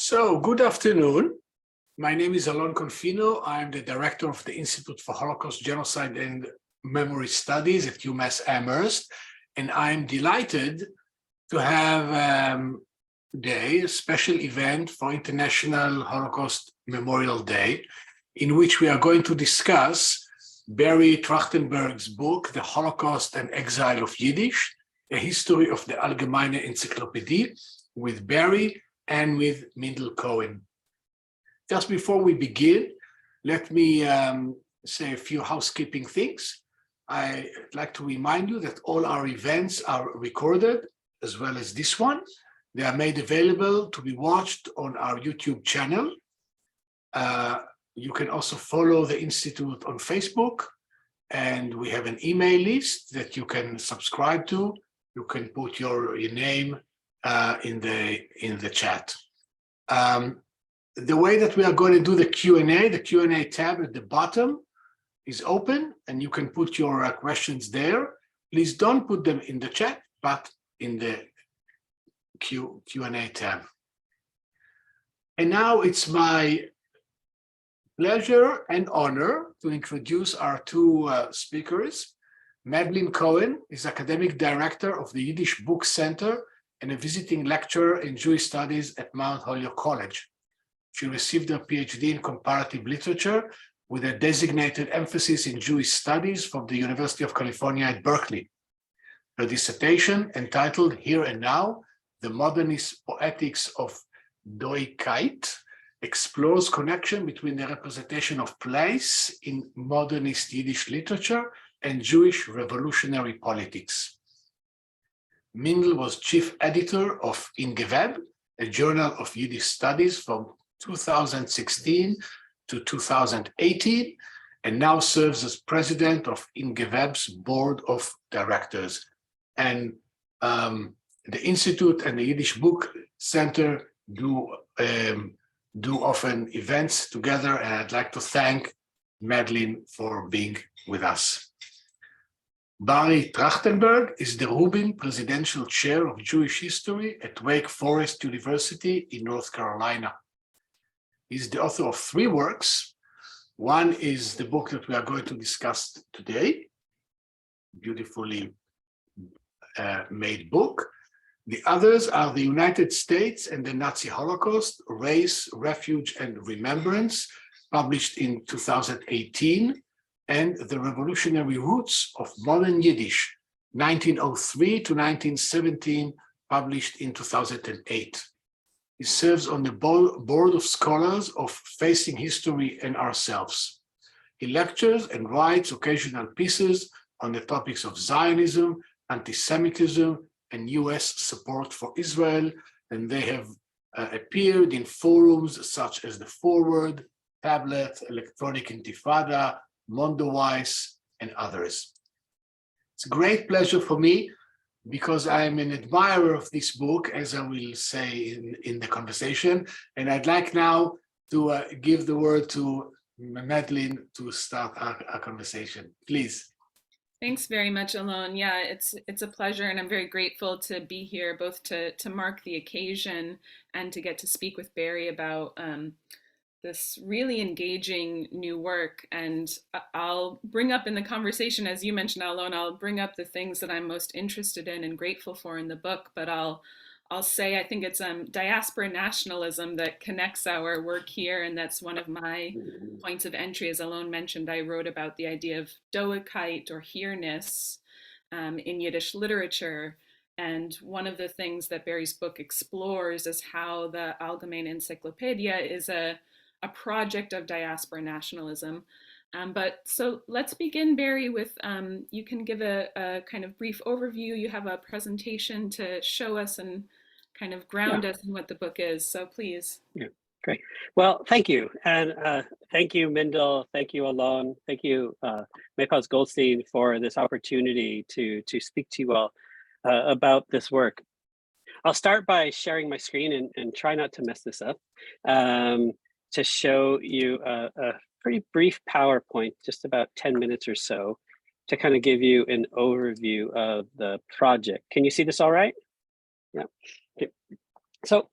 So, good afternoon. My name is Alon Confino. I'm the director of the Institute for Holocaust, Genocide and Memory Studies at UMass Amherst, and I'm delighted to have today a special event for International Holocaust Memorial Day, in which we are going to discuss Barry Trachtenberg's book, The Holocaust and Exile of Yiddish, a history of the Algemeyne Entsiklopedye, with Barry and with Mindl Cohen. Just before we begin, let me say a few housekeeping things. I'd like to remind you that all our events are recorded, as well as this one. They are made available to be watched on our YouTube channel. You can also follow the Institute on Facebook, and we have an email list that you can subscribe to. You can put your name in the chat. The way that we are going to do the Q&A tab at the bottom is open, and you can put your questions there. Please don't put them in the chat, but in the Q&A tab. And now it's my pleasure and honor to introduce our two speakers. Mindl Cohen is academic director of the Yiddish Book Center and a visiting lecturer in Jewish studies at Mount Holyoke College. She received her PhD in comparative literature with a designated emphasis in Jewish studies from the University of California at Berkeley. Her dissertation, entitled Here and Now, The Modernist Poetics of Doigkeit, explores connection between the representation of place in modernist Yiddish literature and Jewish revolutionary politics. Mindl was chief editor of IHGMS, a journal of Yiddish studies from 2016 to 2018, and now serves as president of IHGMS board of directors. And the Institute and the Yiddish Book Center do often events together, and I'd like to thank Mindl for being with us. Barry Trachtenberg is the Rubin Presidential Chair of Jewish History at Wake Forest University in North Carolina. He's the author of 3 works. One is the book that we are going to discuss today, beautifully made book. The others are The United States and the Nazi Holocaust, Race, Refuge, and Remembrance, published in 2018, and The Revolutionary Roots of Modern Yiddish, 1903 to 1917, published in 2008. He serves on the board of scholars of Facing History and Ourselves. He lectures and writes occasional pieces on the topics of Zionism, anti-Semitism, and US support for Israel, and they have appeared in forums such as the Forward, Tablet, Electronic Intifada, Mondoweiss, and others. It's a great pleasure for me because I'm an admirer of this book, as I will say in the conversation, and I'd like now to give the word to Mindl to start our conversation. Please. Thanks very much, Alon. Yeah, it's a pleasure, and I'm very grateful to be here, both to mark the occasion and to get to speak with Barry about this really engaging new work. And I'll bring up in the conversation, as you mentioned, Alon, I'll bring up the things that I'm most interested in and grateful for in the book, but I'll say I think it's diaspora nationalism that connects our work here, and that's one of my points of entry. As Alon mentioned, I wrote about the idea of Doigkeit or here-ness in Yiddish literature, and one of the things that Barry's book explores is how the Algemeyne Entsiklopedye is a project of diaspora nationalism. But so let's begin, Barry, with you can give a kind of brief overview. You have a presentation to show us and kind of ground us in what the book is. So please. Yeah, great. Well, thank you. And thank you, Mindl. Thank you, Alon. Thank you, Maypaz Goldstein, for this opportunity to speak to you all about this work. I'll start by sharing my screen and try not to mess this up. To show you a pretty brief PowerPoint, just about 10 minutes or so, to kind of give you an overview of the project. Can you see this all right? Yeah. Okay. So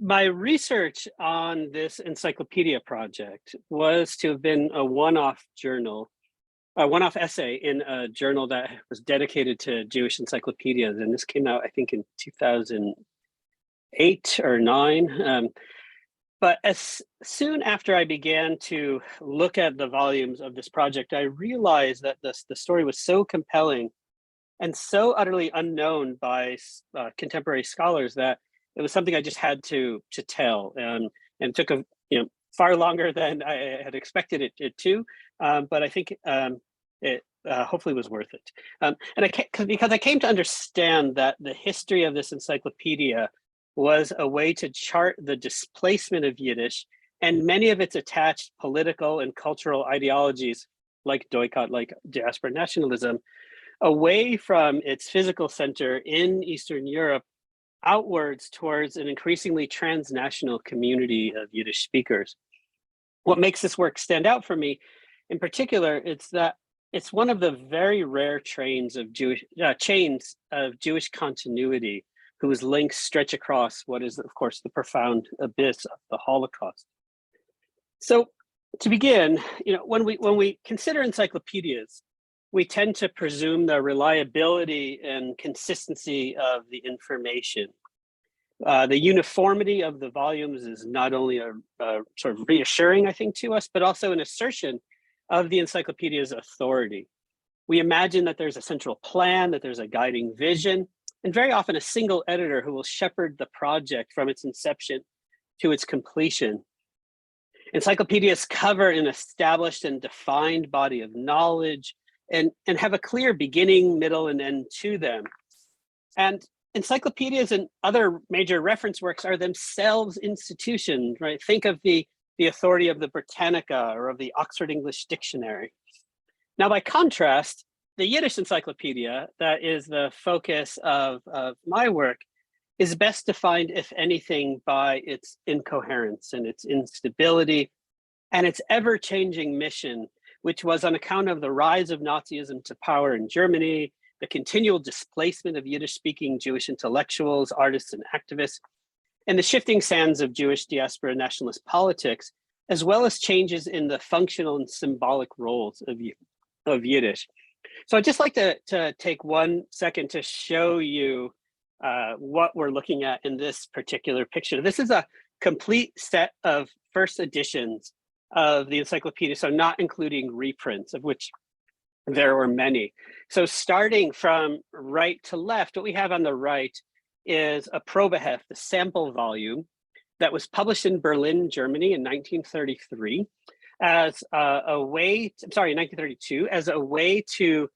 My research on this encyclopedia project was to have been a one-off essay in a journal that was dedicated to Jewish encyclopedias. And this came out, I think, in 2008 or 9. But as soon after I began to look at the volumes of this project, I realized that the story was so compelling and so utterly unknown by contemporary scholars that it was something I just had to tell, and it took far longer than I had expected it to, but I think it hopefully was worth it. Because I came to understand that the history of this encyclopedia was a way to chart the displacement of Yiddish and many of its attached political and cultural ideologies, like Doikot, like diaspora nationalism, away from its physical center in Eastern Europe outwards towards an increasingly transnational community of Yiddish speakers. What makes this work stand out for me in particular, it's that it's one of the very rare chains of Jewish continuity whose links stretch across what is, of course, the profound abyss of the Holocaust. So to begin, when we consider encyclopedias, we tend to presume the reliability and consistency of the information. The uniformity of the volumes is not only a sort of reassuring, I think, to us, but also an assertion of the encyclopedia's authority. We imagine that there's a central plan, that there's a guiding vision, and very often a single editor who will shepherd the project from its inception to its completion. Encyclopedias cover an established and defined body of knowledge and have a clear beginning, middle, and end to them. And encyclopedias and other major reference works are themselves institutions, right? Think of the authority of the Britannica or of the Oxford English Dictionary. Now, by contrast, the Yiddish encyclopedia, that is the focus of my work, is best defined, if anything, by its incoherence and its instability and its ever-changing mission, which was on account of the rise of Nazism to power in Germany, the continual displacement of Yiddish-speaking Jewish intellectuals, artists, and activists, and the shifting sands of Jewish diaspora nationalist politics, as well as changes in the functional and symbolic roles of Yiddish. So I'd just like to take 1 second to show you what we're looking at in this particular picture. This is a complete set of first editions of the encyclopedia, so not including reprints, of which there were many. So starting from right to left, what we have on the right is a Probeheft, a sample volume that was published in Berlin, Germany in 1933 as a way, 1932, as a way to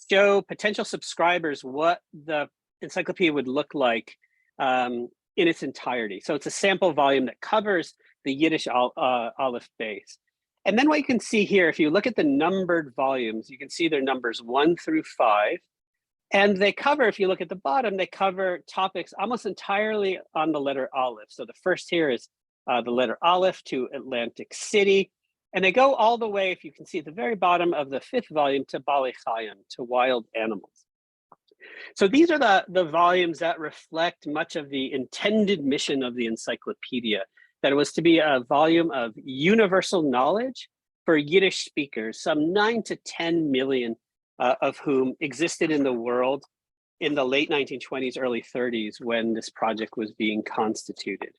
show potential subscribers what the encyclopedia would look like in its entirety. So it's a sample volume that covers the Yiddish Aleph base. And then what you can see here, if you look at the numbered volumes, you can see their numbers 1 through 5. And they cover, if you look at the bottom, they cover topics almost entirely on the letter Aleph. So the first here is the letter Aleph to Atlantic City. And they go all the way, if you can see at the very bottom of the 5th volume, to Balei Chayim, to wild animals. So these are the volumes that reflect much of the intended mission of the encyclopedia, that it was to be a volume of universal knowledge for Yiddish speakers, some 9 to 10 million of whom existed in the world in the late 1920s, early 30s, when this project was being constituted.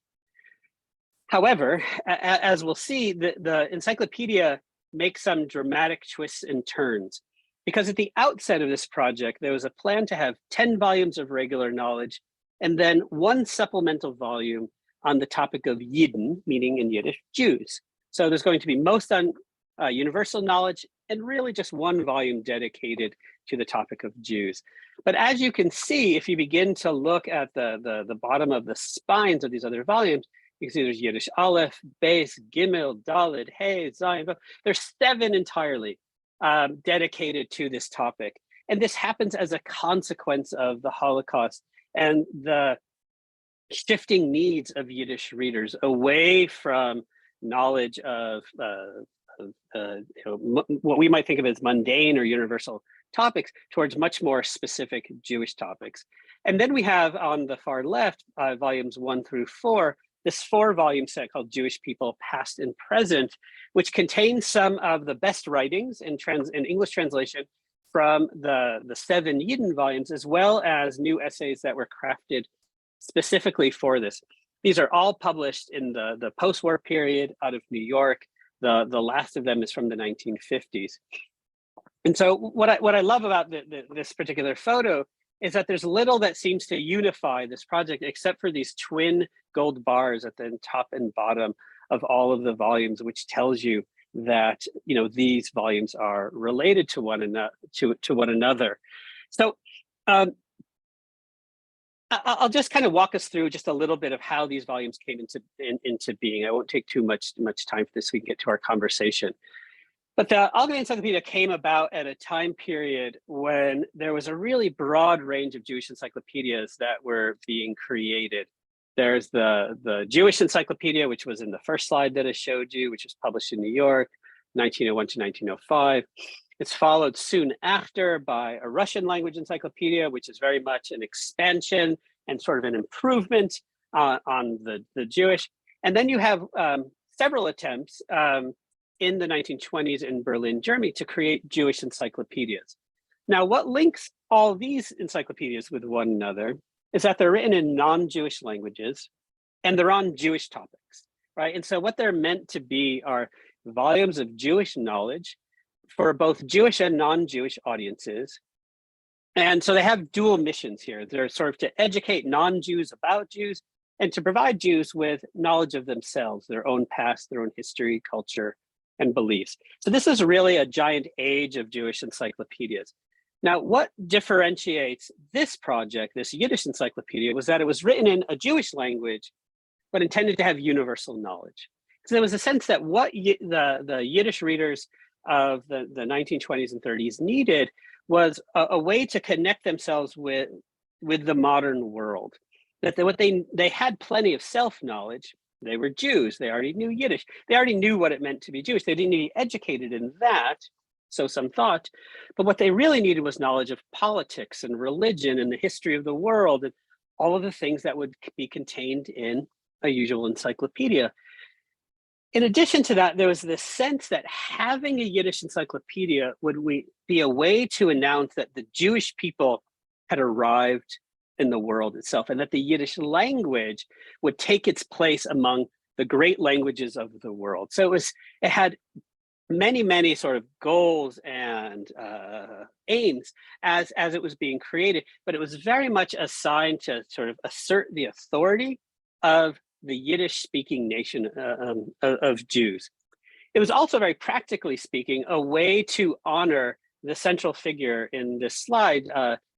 However, as we'll see, the encyclopedia makes some dramatic twists and turns, because at the outset of this project, there was a plan to have 10 volumes of regular knowledge and then 1 supplemental volume on the topic of Yidden, meaning in Yiddish, Jews. So there's going to be most on universal knowledge and really just 1 volume dedicated to the topic of Jews. But as you can see, if you begin to look at the bottom of the spines of these other volumes, you can see there's Yiddish Aleph, Beis, Gimel, Daled, Hey, Zayin. There's 7 entirely dedicated to this topic. And this happens as a consequence of the Holocaust and the shifting needs of Yiddish readers away from knowledge of what we might think of as mundane or universal topics towards much more specific Jewish topics. And then we have on the far left, volumes 1 through 4, this 4-volume set called Jewish People, Past and Present, which contains some of the best writings in English translation from the 7 Yidden volumes, as well as new essays that were crafted specifically for this. These are all published in the post-war period out of New York. The last of them is from the 1950s. And so what I love about this particular photo is that there's little that seems to unify this project except for these twin gold bars at the top and bottom of all of the volumes, which tells you that these volumes are related to one another. So I'll just kind of walk us through just a little bit of how these volumes came into being. I won't take too much time for this so we can get to our conversation. But the Algemeyne Encyclopedia came about at a time period when there was a really broad range of Jewish encyclopedias that were being created. There's the Jewish Encyclopedia, which was in the first slide that I showed you, which was published in New York, 1901 to 1905. It's followed soon after by a Russian language encyclopedia, which is very much an expansion and sort of an improvement on the Jewish. And then you have several attempts in the 1920s in Berlin, Germany, to create Jewish encyclopedias. Now, what links all these encyclopedias with one another is that they're written in non-Jewish languages and they're on Jewish topics, right? And so what they're meant to be are volumes of Jewish knowledge for both Jewish and non-Jewish audiences. And so they have dual missions here. They're sort of to educate non-Jews about Jews and to provide Jews with knowledge of themselves, their own past, their own history, culture, and beliefs. So this is really a giant age of Jewish encyclopedias. Now, what differentiates this project, this Yiddish encyclopedia, was that it was written in a Jewish language, but intended to have universal knowledge. So there was a sense that what the Yiddish readers of the 1920s and 30s needed was a way to connect themselves with the modern world. That they had plenty of self-knowledge. They were Jews, they already knew Yiddish. They already knew what it meant to be Jewish. They didn't need to be educated in that, so some thought, but what they really needed was knowledge of politics and religion and the history of the world and all of the things that would be contained in a usual encyclopedia. In addition to that, there was this sense that having a Yiddish encyclopedia would be a way to announce that the Jewish people had arrived in the world itself, and that the Yiddish language would take its place among the great languages of the world. So it had many sort of goals and aims as it was being created, but it was very much assigned to sort of assert the authority of the Yiddish speaking nation of Jews. It was also, very practically speaking, a way to honor the central figure in this slide,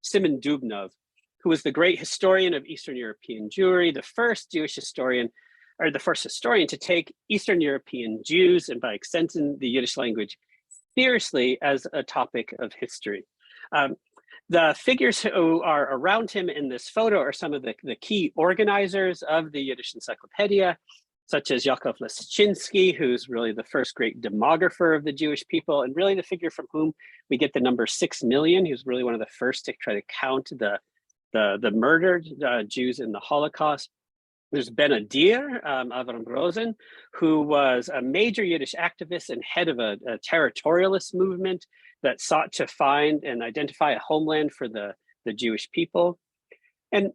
Simon Dubnov, who was the great historian of Eastern European Jewry, the first Jewish historian, or the first historian to take Eastern European Jews, and by extension, the Yiddish language, seriously as a topic of history. The figures who are around him in this photo are some of the key organizers of the Yiddish Encyclopedia, such as Yakov Leszczynski, who's really the first great demographer of the Jewish people, and really the figure from whom we get the number 6 million. He was really one of the first to try to count the murdered Jews in the Holocaust. There's Ben Adir, Avram Rosen, who was a major Yiddish activist and head of a territorialist movement that sought to find and identify a homeland for the Jewish people. And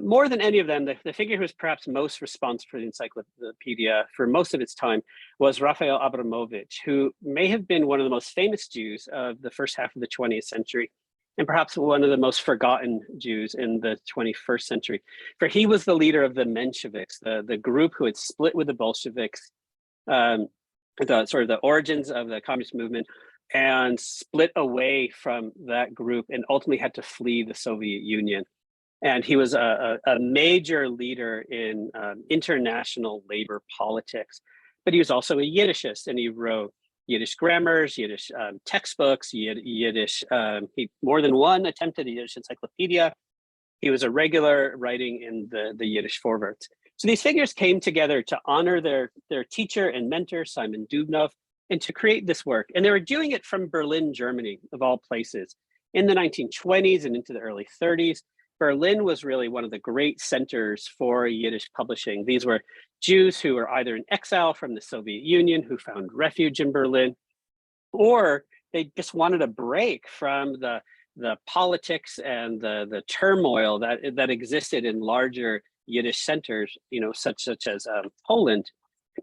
more than any of them, the figure who was perhaps most responsible for the encyclopedia for most of its time was Raphael Abramovich, who may have been one of the most famous Jews of the first half of the 20th century, and perhaps one of the most forgotten Jews in the 21st century. For he was the leader of the Mensheviks, the group who had split with the Bolsheviks, the origins of the communist movement, and split away from that group and ultimately had to flee the Soviet Union. And he was a major leader in international labor politics, but he was also a Yiddishist, and he wrote Yiddish grammars, Yiddish textbooks, Yiddish, he more than one attempted a Yiddish encyclopedia. He was a regular writing in the Yiddish forewords. So these figures came together to honor their teacher and mentor, Simon Dubnov, and to create this work. And they were doing it from Berlin, Germany, of all places, in the 1920s and into the early 30s. Berlin was really one of the great centers for Yiddish publishing. These were Jews who were either in exile from the Soviet Union, who found refuge in Berlin, or they just wanted a break from the politics and the turmoil that existed in larger Yiddish centers, such as Poland.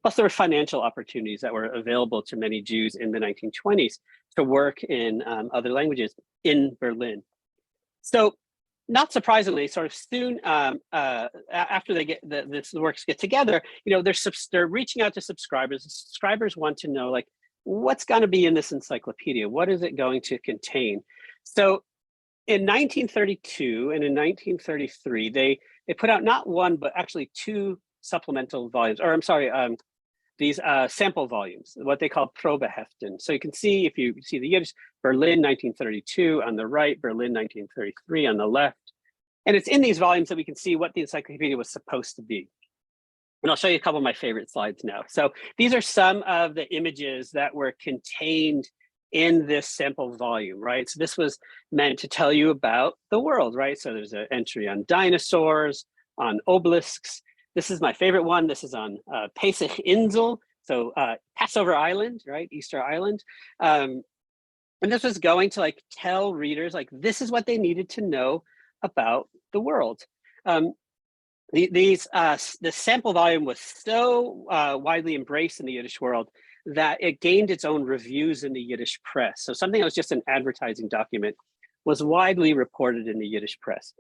Plus, there were financial opportunities that were available to many Jews in the 1920s to work in other languages in Berlin. So, not surprisingly, sort of soon after they get the works get together, they're reaching out to subscribers. Subscribers want to know, like, what's going to be in this encyclopedia? What is it going to contain? So, in 1932 and in 1933, they put out not one but actually two supplemental volumes, or I'm sorry, these sample volumes, what they call Probeheften. So you can see, if you see the Yiddish, Berlin 1932 on the right, Berlin 1933 on the left. And it's in these volumes that we can see what the encyclopedia was supposed to be. And I'll show you a couple of my favorite slides now. So these are some of the images that were contained in this sample volume, right? So this was meant to tell you about the world, right? So there's an entry on dinosaurs, on obelisks. This is my favorite one. This is on Pesach Insel, so Passover Island, right? Easter Island. And this was going to like tell readers, like, this is what they needed to know about the world. This sample volume was so widely embraced in the Yiddish world that it gained its own reviews in the Yiddish press. So something that was just an advertising document was widely reported in the Yiddish press.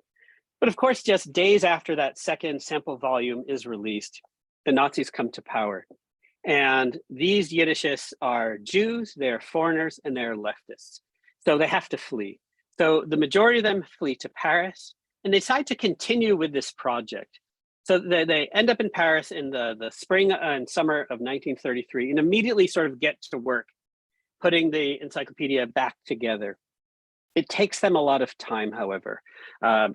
But of course, just days after that second sample volume is released, the Nazis come to power. And these Yiddishists are Jews, they're foreigners, and they're leftists. So they have to flee. So the majority of them flee to Paris, and they decide to continue with this project. So they end up in Paris in the spring and summer of 1933 and immediately sort of get to work putting the encyclopedia back together. It takes them a lot of time, however.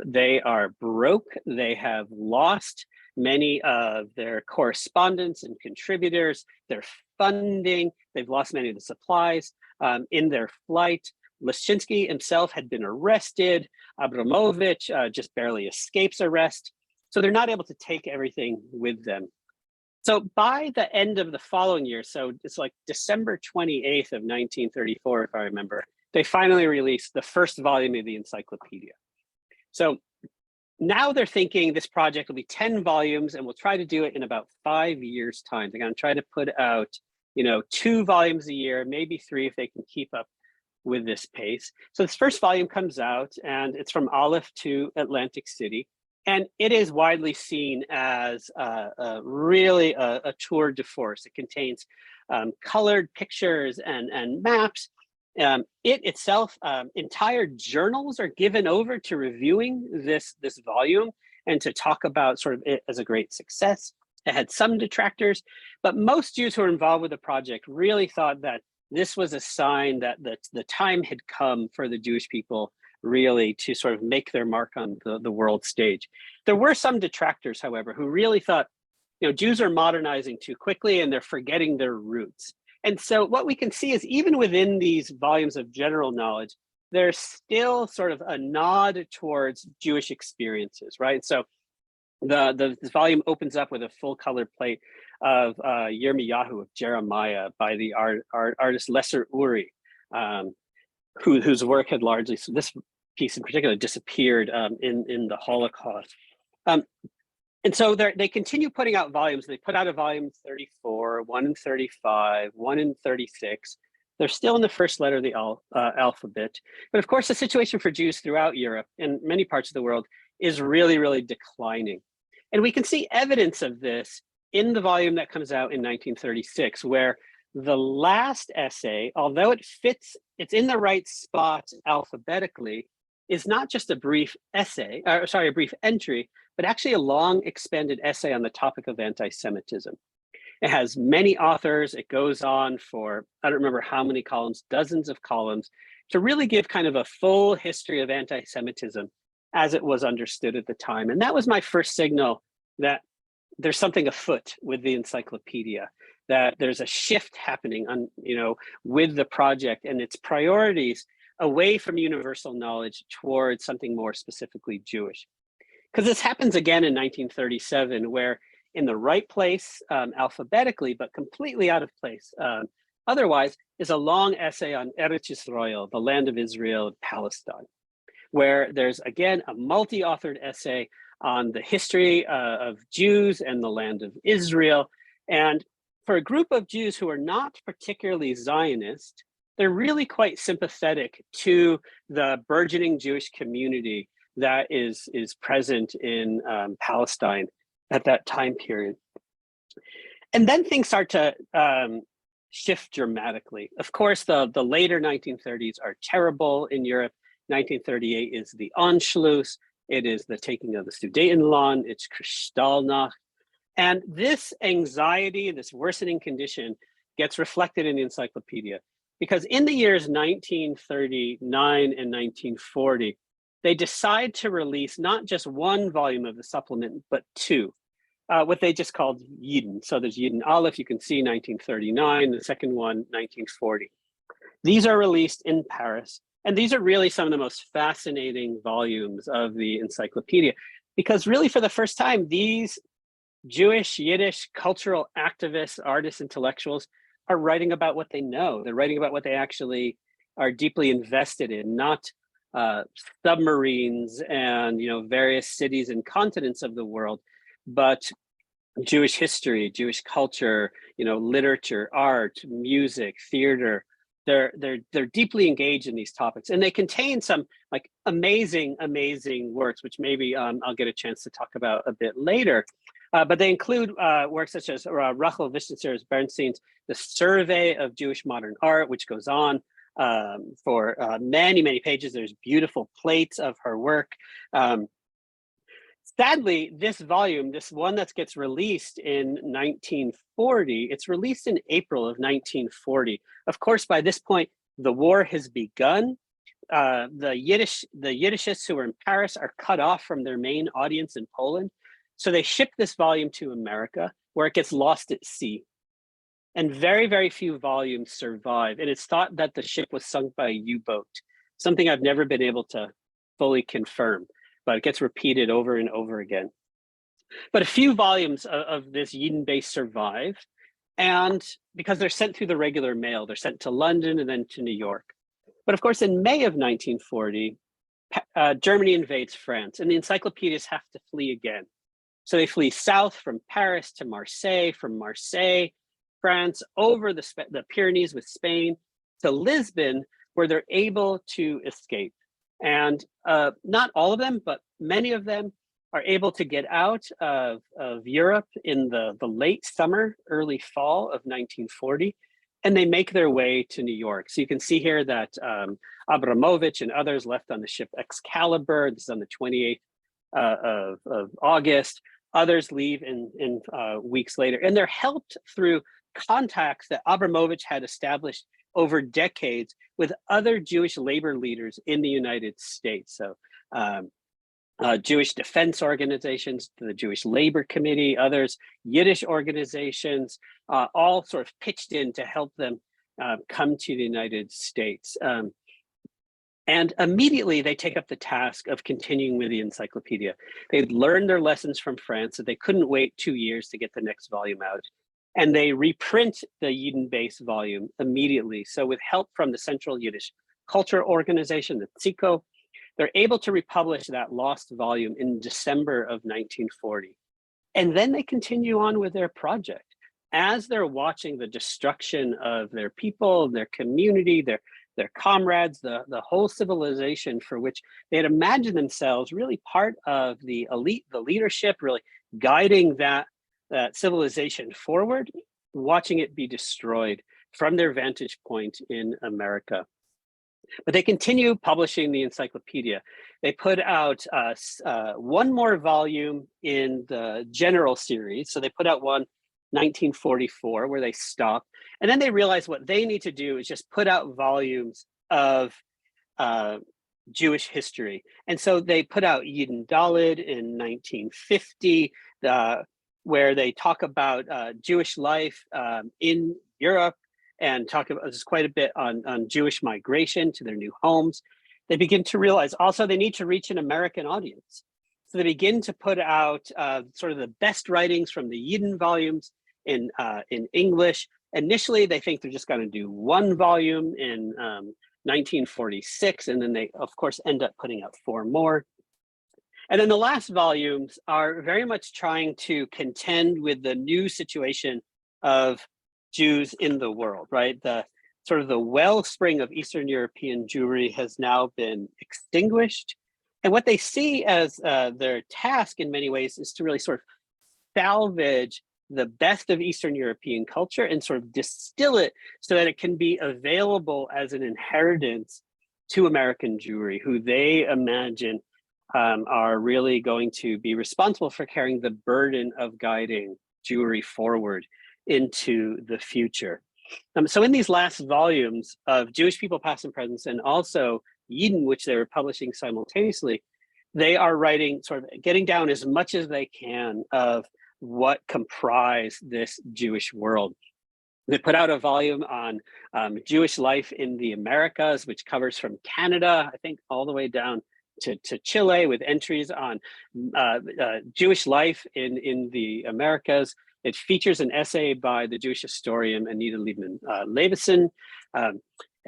They are broke. They have lost many of their correspondents and contributors, their funding. They've lost many of the supplies. In their flight, Leszczynski himself had been arrested. Abramovich just barely escapes arrest. So they're not able to take everything with them. So by the end of the following year, so it's like December 28th of 1934, if I remember, they finally released the first volume of the encyclopedia. So now they're thinking this project will be 10 volumes and we'll try to do it in about 5 years' time. They're going to try to put out, 2 volumes a year, maybe 3 if they can keep up with this pace. So this first volume comes out and it's from Aleph to Atlantic City. And it is widely seen as really a tour de force. It contains colored pictures and maps. It itself, entire journals are given over to reviewing this volume and to talk about sort of it as a great success. It had some detractors, but most Jews who were involved with the project really thought that this was a sign that the time had come for the Jewish people really to sort of make their mark on the world stage. There were some detractors, however, who really thought, Jews are modernizing too quickly and they're forgetting their roots. And so what we can see is even within these volumes of general knowledge, there's still sort of a nod towards Jewish experiences, right? So this volume opens up with a full color plate of Yirmiyahu, of Jeremiah, by the artist Lesser Uri, whose work had largely, so this piece in particular, disappeared in the Holocaust. And so they continue putting out volumes. They put out a volume 34, one in 35, one in 36. They're still in the first letter of the alphabet. But of course, the situation for Jews throughout Europe and many parts of the world is really, really declining. And we can see evidence of this in the volume that comes out in 1936, where the last essay, although it's in the right spot alphabetically, is not just a brief essay, a brief entry, but actually a long expanded essay on the topic of anti-Semitism. It has many authors. It goes on for, I don't remember how many columns, dozens of columns, to really give kind of a full history of anti-Semitism as it was understood at the time. And that was my first signal that there's something afoot with the encyclopedia, that there's a shift happening on, with the project and its priorities away from universal knowledge towards something more specifically Jewish. Because this happens again in 1937, where in the right place alphabetically, but completely out of place otherwise, is a long essay on Eretz Yisrael, the land of Israel and Palestine, where there's again a multi-authored essay on the history of Jews and the land of Israel. And for a group of Jews who are not particularly Zionist, they're really quite sympathetic to the burgeoning Jewish community that is present in Palestine at that time period. And then things start to shift dramatically. Of course, the later 1930s are terrible in Europe. 1938 is the Anschluss. It is the taking of the Sudetenland. It's Kristallnacht. And this anxiety, this worsening condition gets reflected in the encyclopedia, because in the years 1939 and 1940, they decide to release not just one volume of the supplement, but two, what they just called Yidden. So there's Yidden Aleph, you can see 1939, the second one, 1940. These are released in Paris. And these are really some of the most fascinating volumes of the encyclopedia, because really for the first time, these Jewish, Yiddish, cultural activists, artists, intellectuals are writing about what they know. They're writing about what they actually are deeply invested in, not submarines and various cities and continents of the world, but Jewish history, Jewish culture, literature, art, music, theater. They're deeply engaged in these topics, and they contain some like amazing works, which maybe I'll get a chance to talk about a bit later. But they include works such as Rachel Bernstein's The Survey of Jewish Modern Art, which goes on for many pages. There's beautiful plates of her work. Sadly, this volume, this one that gets released in 1940, it's released in April of 1940. Of course, by this point, the war has begun. The Yiddishists who are in Paris are cut off from their main audience in Poland. So they ship this volume to America, where it gets lost at sea. And very few volumes survive. And it's thought that the ship was sunk by a U-boat, something I've never been able to fully confirm, but it gets repeated over and over again. But a few volumes of this Yidden base survive. And because they're sent through the regular mail, they're sent to London and then to New York. But of course, in May of 1940, Germany invades France, and the encyclopedists have to flee again. So they flee south from Paris to Marseille, from Marseille, France, over the Pyrenees with Spain, to Lisbon, where they're able to escape. And not all of them, but many of them are able to get out of Europe in the late summer, early fall of 1940, and they make their way to New York. So you can see here that Abramovich and others left on the ship Excalibur. This is on the 28th of August. Others leave in weeks later, and they're helped through contacts that Abramovich had established over decades with other Jewish labor leaders in the United States. So Jewish defense organizations, the Jewish Labor Committee, others, Yiddish organizations, all sort of pitched in to help them come to the United States. And immediately they take up the task of continuing with the encyclopedia. They'd learned their lessons from France, so they couldn't wait 2 years to get the next volume out. And they reprint the Yidden base volume immediately. So with help from the Central Yiddish Culture Organization, the ZICO, they're able to republish that lost volume in December of 1940. And then they continue on with their project. As they're watching the destruction of their people, their community, their comrades, the whole civilization for which they had imagined themselves really part of the elite, the leadership, really guiding that civilization forward, watching it be destroyed from their vantage point in America. But they continue publishing the encyclopedia. They put out one more volume in the general series. So they put out one 1944 where they stopped. And then they realized what they need to do is just put out volumes of Jewish history. And so they put out Yidden Daled in 1950, where they talk about Jewish life in Europe and talk about this quite a bit on Jewish migration to their new homes. They begin to realize also they need to reach an American audience. So they begin to put out sort of the best writings from the Yidden volumes in English. Initially, they think they're just going to do one volume in 1946, and then they, of course, end up putting out 4 more. And then the last volumes are very much trying to contend with the new situation of Jews in the world, right? The sort of the wellspring of Eastern European Jewry has now been extinguished. And what they see as their task in many ways is to really sort of salvage the best of Eastern European culture and sort of distill it so that it can be available as an inheritance to American Jewry, who they imagine are really going to be responsible for carrying the burden of guiding Jewry forward into the future. So in these last volumes of Jewish People Past and Present, and also Yidden, which they were publishing simultaneously, they are writing, sort of getting down as much as they can of what comprise this Jewish world. They put out a volume on Jewish life in the Americas, which covers from Canada, I think, all the way down to Chile, with entries on Jewish life in the Americas. It features an essay by the Jewish historian Anita Liebman-Levison. And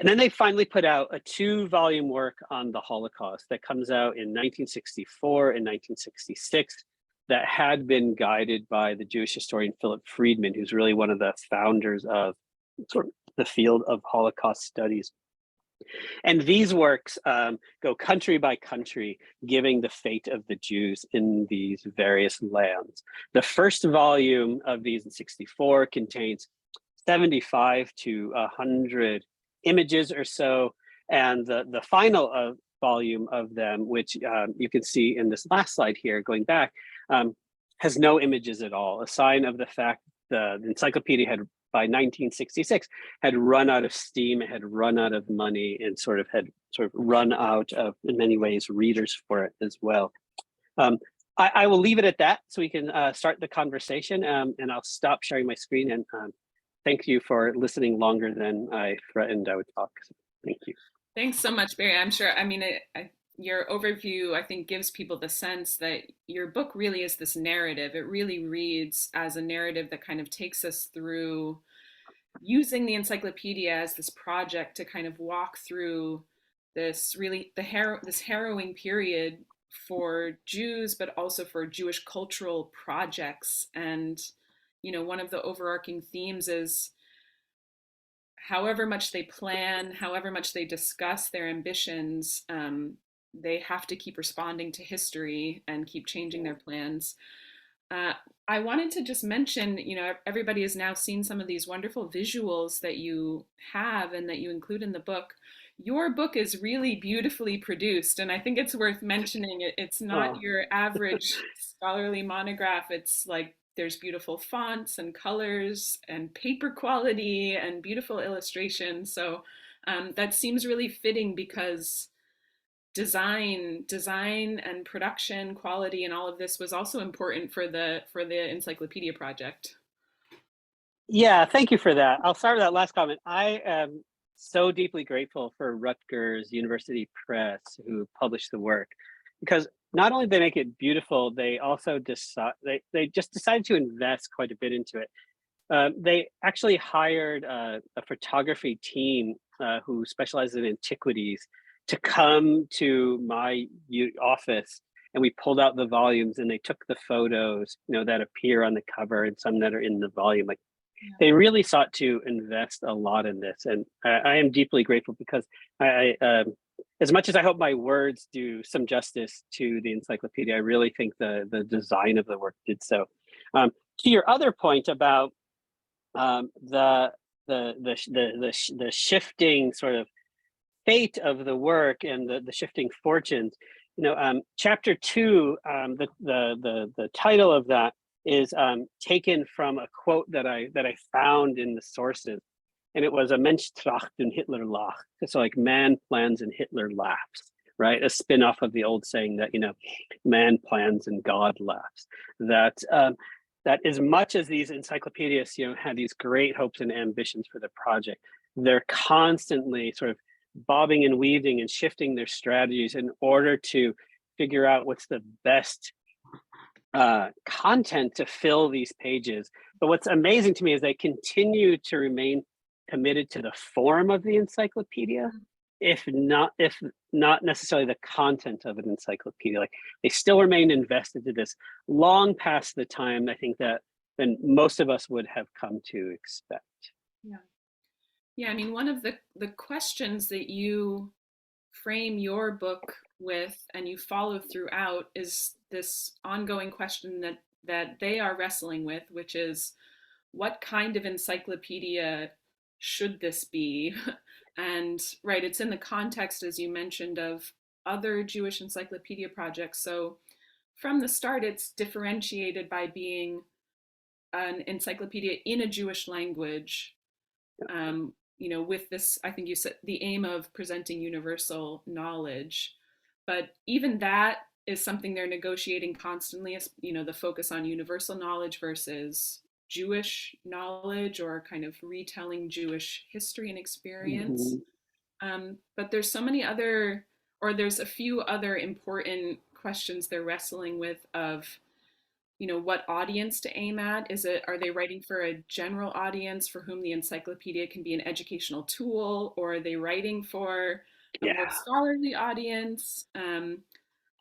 then they finally put out a 2-volume work on the Holocaust that comes out in 1964 and 1966 that had been guided by the Jewish historian Philip Friedman, who's really one of the founders of sort of the field of Holocaust studies. And these works go country by country, giving the fate of the Jews in these various lands. The first volume of these in 64 contains 75 to 100 images or so. And the final volume of them, which you can see in this last slide here, going back, has no images at all, a sign of the fact the encyclopedia had, by 1966, had run out of steam, had run out of money, and had run out of, in many ways, readers for it as well. I will leave it at that so we can start the conversation, and I'll stop sharing my screen, and thank you for listening longer than I threatened I would talk. So thank you. Thanks so much, Barry. I'm sure, I mean, your overview, I think, gives people the sense that your book really is this narrative. It really reads as a narrative that kind of takes us through using the encyclopedia as this project to kind of walk through this really, this harrowing period for Jews, but also for Jewish cultural projects. And, you know, one of the overarching themes is however much they plan, however much they discuss their ambitions, they have to keep responding to history and keep changing their plans. I wanted to just mention, you know, everybody has now seen some of these wonderful visuals that you have and that you include in the book. Your book is really beautifully produced, and I think it's worth mentioning. It's not your average scholarly monograph. It's like there's beautiful fonts and colors and paper quality and beautiful illustrations. So that seems really fitting because design and production quality and all of this was also important for the encyclopedia project. Yeah, thank you for that. I'll start with that last comment. I am so deeply grateful for Rutgers University Press, who published the work, because not only they make it beautiful, they also they just decided to invest quite a bit into it. They actually hired a photography team who specializes in antiquities to come to my office, and we pulled out the volumes and they took the photos, you know, that appear on the cover and some that are in the volume. Like, they really sought to invest a lot in this, and I am deeply grateful because I as much as I hope my words do some justice to the encyclopedia, I really think the design of the work did so. To your other point about the shifting sort of fate of the work and the shifting fortunes, you know, chapter 2, the title of that is taken from a quote that I found in the sources, and it was a Mensch tracht und Hitler lacht. So like, man plans and Hitler laughs, right? A spin-off of the old saying that, you know, man plans and God laughs. That that as much as these encyclopedists, you know, had these great hopes and ambitions for the project, they're constantly sort of bobbing and weaving and shifting their strategies in order to figure out what's the best content to fill these pages. But what's amazing to me is they continue to remain committed to the form of the encyclopedia, if not necessarily the content of an encyclopedia. Like, they still remain invested to this long past the time, I think, that than most of us would have come to expect. Yeah. Yeah, I mean, one of the questions that you frame your book with and you follow throughout is this ongoing question that they are wrestling with, which is, what kind of encyclopedia should this be? And right, it's in the context, as you mentioned, of other Jewish encyclopedia projects. So from the start, it's differentiated by being an encyclopedia in a Jewish language, with this, I think you said, the aim of presenting universal knowledge. But even that is something they're negotiating constantly, the focus on universal knowledge versus Jewish knowledge, or kind of retelling Jewish history and experience. But there's there's a few other important questions they're wrestling with of, what audience to aim at. Are they writing for a general audience for whom the encyclopedia can be an educational tool, or are they writing for a more scholarly audience?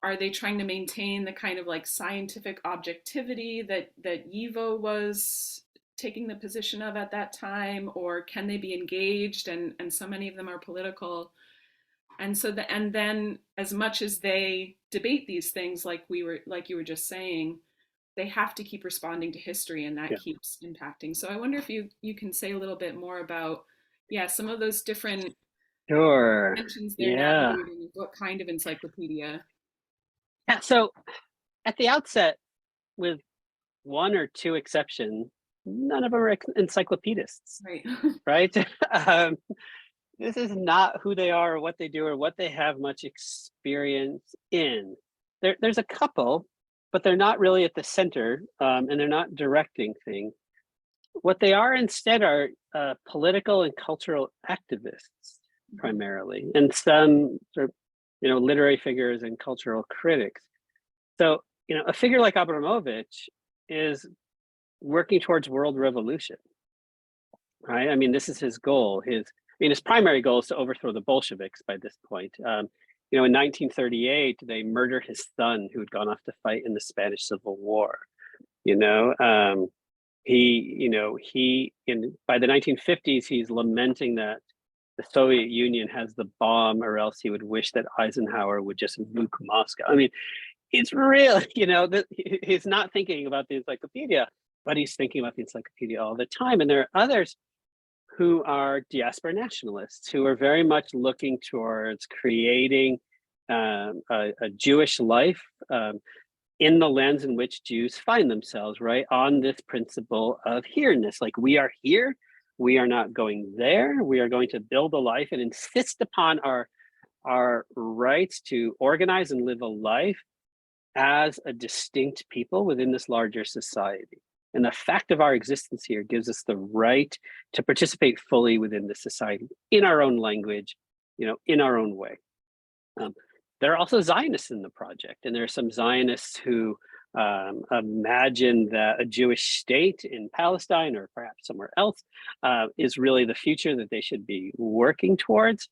Are they trying to maintain the kind of like scientific objectivity that YIVO was taking the position of at that time, or can they be engaged? And so many of them are political. And then as much as they debate these things, like you were just saying, they have to keep responding to history, and that keeps impacting. So I wonder if you can say a little bit more about, some of those different tensions they're navigating. What kind of encyclopedia? Yeah, so at the outset, with one or two exceptions, none of them are encyclopedists, right? This is not who they are or what they do or what they have much experience in. There's a couple, but they're not really at the center, and they're not directing things. What they are instead are political and cultural activists, primarily, and some sort of, literary figures and cultural critics. So, a figure like Abramovich is working towards world revolution, right? I mean, this is his goal. His primary goal is to overthrow the Bolsheviks by this point. In 1938, they murdered his son, who had gone off to fight in the Spanish Civil War. By the 1950s, he's lamenting that the Soviet Union has the bomb, or else he would wish that Eisenhower would just nuke Moscow. I mean, it's real, he's not thinking about the encyclopedia, but he's thinking about the encyclopedia all the time. And there are others who are diaspora nationalists, who are very much looking towards creating a Jewish life in the lens in which Jews find themselves, right? On this principle of here-ness, like, we are here, we are not going there, we are going to build a life and insist upon our rights to organize and live a life as a distinct people within this larger society. And the fact of our existence here gives us the right to participate fully within the society in our own language, in our own way. There are also Zionists in the project, and there are some Zionists who imagine that a Jewish state in Palestine, or perhaps somewhere else, is really the future that they should be working towards.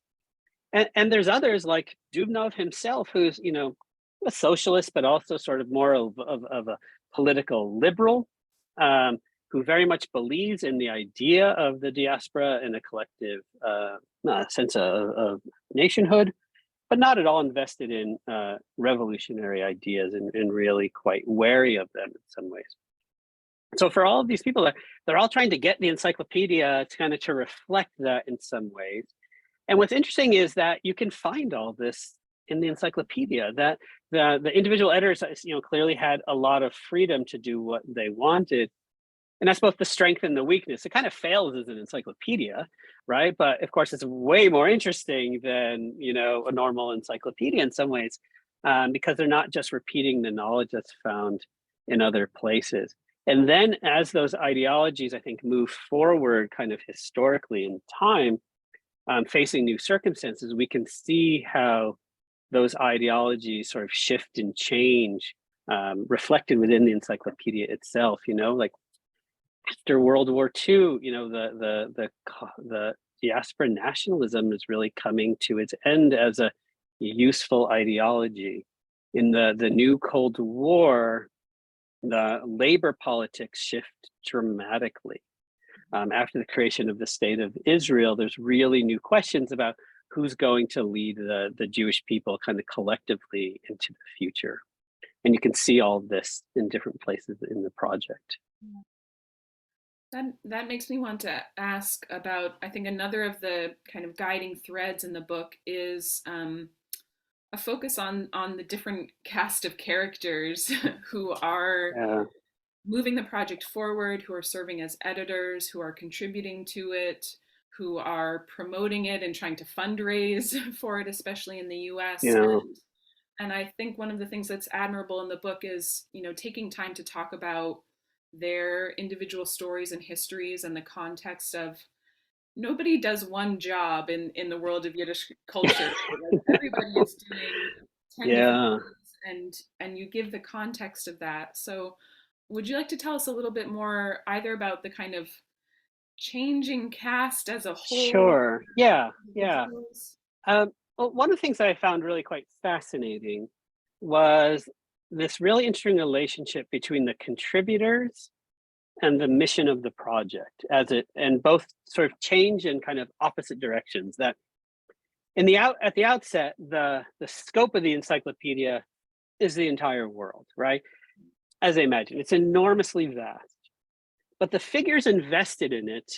And there's others like Dubnov himself, who's a socialist, but also sort of more of a political liberal, who very much believes in the idea of the diaspora and a collective sense of nationhood, but not at all invested in revolutionary ideas, and really quite wary of them in some ways. So for all of these people, they're all trying to get the encyclopedia to reflect that in some ways. And what's interesting is that you can find all this in the encyclopedia, that the individual editors, clearly had a lot of freedom to do what they wanted. And that's both the strength and the weakness. It kind of fails as an encyclopedia, right? But of course, it's way more interesting than, a normal encyclopedia in some ways, because they're not just repeating the knowledge that's found in other places. And then as those ideologies, I think, move forward kind of historically in time, facing new circumstances, we can see how those ideologies sort of shift and change, reflected within the encyclopedia itself. Like after World War II, the diaspora nationalism is really coming to its end as a useful ideology. In the new Cold War, the labor politics shift dramatically. After the creation of the State of Israel, there's really new questions about who's going to lead the Jewish people kind of collectively into the future. And you can see all of this in different places in the project. That makes me want to ask about, I think another of the kind of guiding threads in the book is a focus on the different cast of characters who are moving the project forward, who are serving as editors, who are contributing to it, who are promoting it and trying to fundraise for it, especially in the US. And I think one of the things that's admirable in the book is, taking time to talk about their individual stories and histories and the context of nobody does one job in the world of Yiddish culture. Like everybody is doing 10 different things, and you give the context of that. So would you like to tell us a little bit more either about the kind of changing cast as a whole? Sure. Yeah. Well, one of the things that I found really quite fascinating was this really interesting relationship between the contributors and the mission of the project, and both sort of change in kind of opposite directions. That at the outset, the scope of the encyclopedia is the entire world, right? As I imagine, it's enormously vast, but the figures invested in it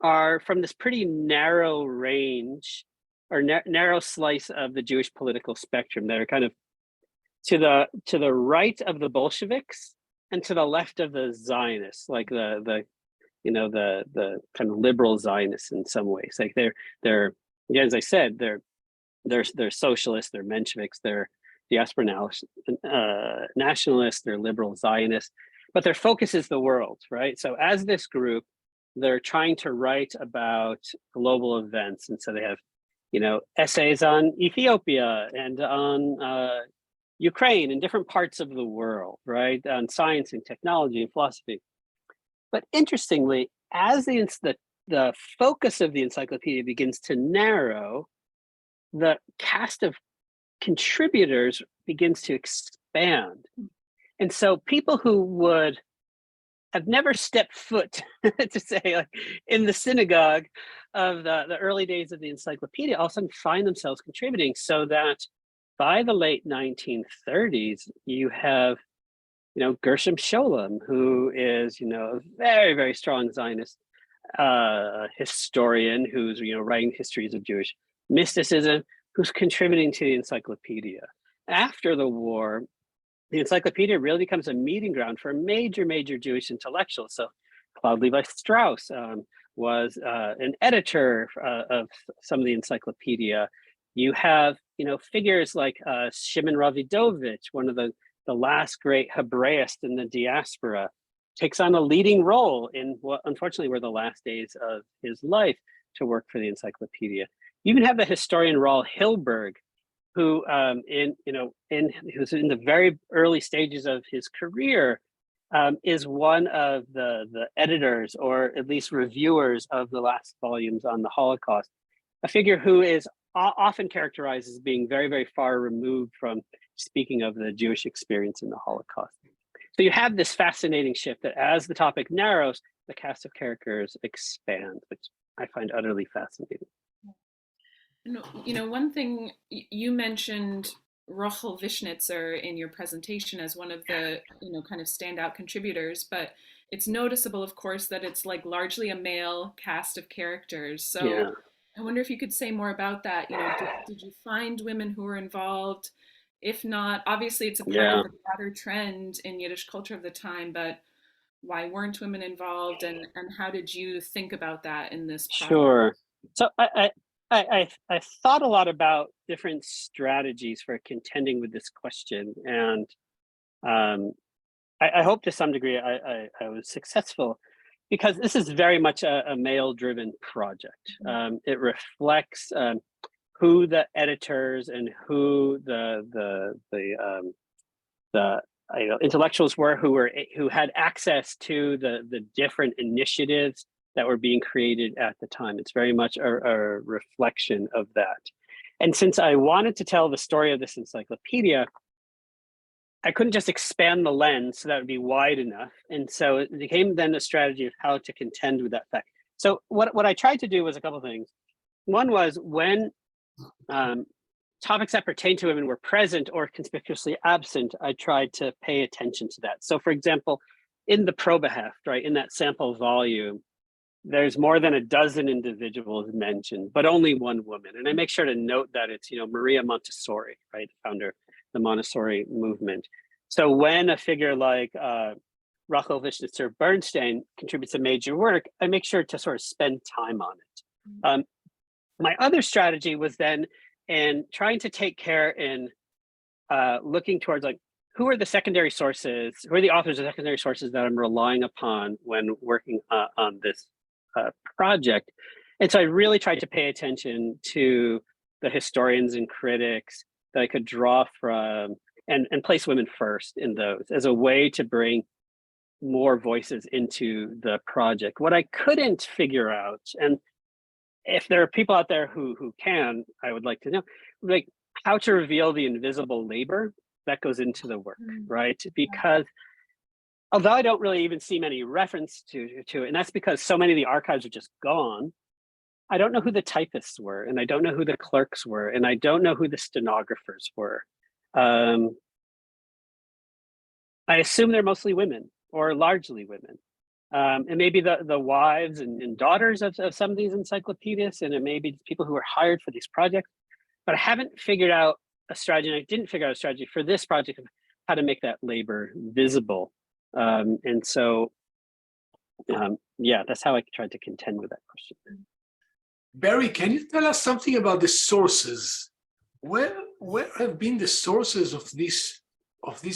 are from this pretty narrow range or narrow slice of the Jewish political spectrum that are kind of to the right of the Bolsheviks and to the left of the Zionists, like the kind of liberal Zionists in some ways. Like they're as I said, they're socialists, they're Mensheviks, they're diaspora nationalists, they're liberal Zionists, but their focus is the world, right? So as this group, they're trying to write about global events, and so they have, essays on Ethiopia and on Ukraine and different parts of the world, right? On science and technology and philosophy. But interestingly, as the focus of the encyclopedia begins to narrow, the cast of contributors begins to expand. And so people who would have never stepped foot, to say, like in the synagogue of the early days of the encyclopedia, all of a sudden find themselves contributing, so that by the late 1930s, you have, Gershom Scholem, who is, a very, very strong Zionist historian who's, writing histories of Jewish mysticism, who's contributing to the encyclopedia. After the war, the encyclopedia really becomes a meeting ground for major Jewish intellectuals. So Claude Levi-Strauss was an editor of some of the encyclopedia. You have, figures like Shimon Ravidovich, one of the last great Hebraists in the diaspora, takes on a leading role in what unfortunately were the last days of his life to work for the encyclopedia. You even have the historian Raul Hilberg, who who's in the very early stages of his career, is one of the editors, or at least reviewers, of the last volumes on the Holocaust, a figure who is often characterized as being very, very far removed from speaking of the Jewish experience in the Holocaust. So you have this fascinating shift that as the topic narrows, the cast of characters expand, which I find utterly fascinating. One thing you mentioned, Rochel Vishnitzer, in your presentation as one of the, kind of standout contributors, but it's noticeable, of course, that it's like largely a male cast of characters. So I wonder if you could say more about that. Did you find women who were involved? If not, obviously it's a part of the broader trend in Yiddish culture of the time, but why weren't women involved, and how did you think about that in this project? Sure. So I thought a lot about different strategies for contending with this question, and I hope to some degree I was successful, because this is very much a male-driven project. It reflects who the editors and who the intellectuals were who had access to the different initiatives that were being created at the time. It's very much a reflection of that. And since I wanted to tell the story of this encyclopedia, I couldn't just expand the lens so that would be wide enough. And so it became then a strategy of how to contend with that fact. So what I tried to do was a couple of things. One was when topics that pertain to women were present or conspicuously absent, I tried to pay attention to that. So for example, in the Probeheft, right, in that sample volume, there's more than a dozen individuals mentioned, but only one woman. And I make sure to note that it's, Maria Montessori, right, founder of the Montessori movement. So when a figure like Rachel Vishnitzer Bernstein contributes a major work, I make sure to sort of spend time on it. My other strategy was then in trying to take care in looking towards like, who are the secondary sources, who are the authors of secondary sources that I'm relying upon when working on this project. And so I really tried to pay attention to the historians and critics that I could draw from and place women first in those as a way to bring more voices into the project. What I couldn't figure out, and if there are people out there who can, I would like to know, like how to reveal the invisible labor that goes into the work, right? Because although I don't really even see many reference to it, and that's because so many of the archives are just gone, I don't know who the typists were, and I don't know who the clerks were, and I don't know who the stenographers were. I assume they're mostly women or largely women. And maybe the wives and daughters of some of these encyclopedists, and it may be people who were hired for these projects, but I haven't figured out a strategy, and I didn't figure out a strategy for this project of how to make that labor visible. And so, yeah, that's how I tried to contend with that question. Barry, can you tell us something about the sources? Where have been the sources of this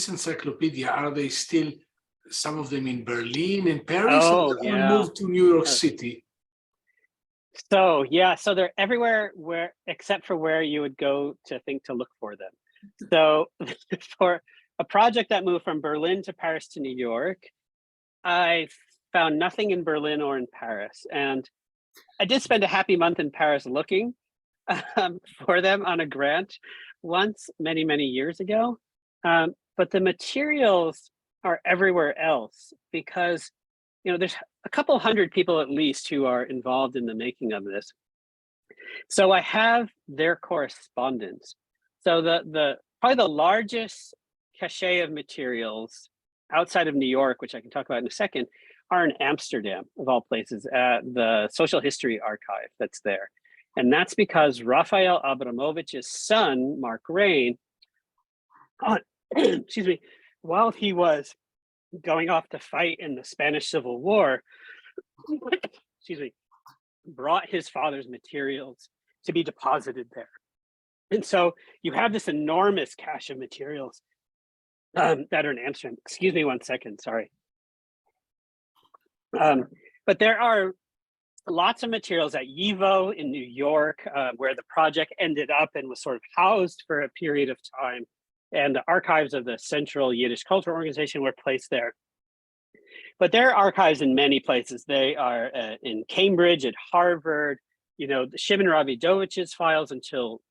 encyclopedia? Are they still, some of them in Berlin and Paris, or moved to New York City? So yeah, so they're everywhere except for where you would go to think to look for them. So for a project that moved from Berlin to Paris to New York, I found nothing in Berlin or in Paris. And I did spend a happy month in Paris looking for them on a grant once, many, many years ago. But the materials are everywhere else because, there's a couple hundred people at least who are involved in the making of this. So I have their correspondence. So probably the largest cachet of materials outside of New York, which I can talk about in a second, are in Amsterdam, of all places, at the Social History Archive that's there. And that's because Raphael Abramovich's son, Mark Rain, excuse me, while he was going off to fight in the Spanish Civil War, excuse me, brought his father's materials to be deposited there. And so you have this enormous cache of materials that are in Amsterdam. Excuse me one second, sorry. But there are lots of materials at YIVO in New York, where the project ended up and was sort of housed for a period of time. And the archives of the Central Yiddish Cultural Organization were placed there. But there are archives in many places. They are in Cambridge, at Harvard. Shimon Ravidovich's files until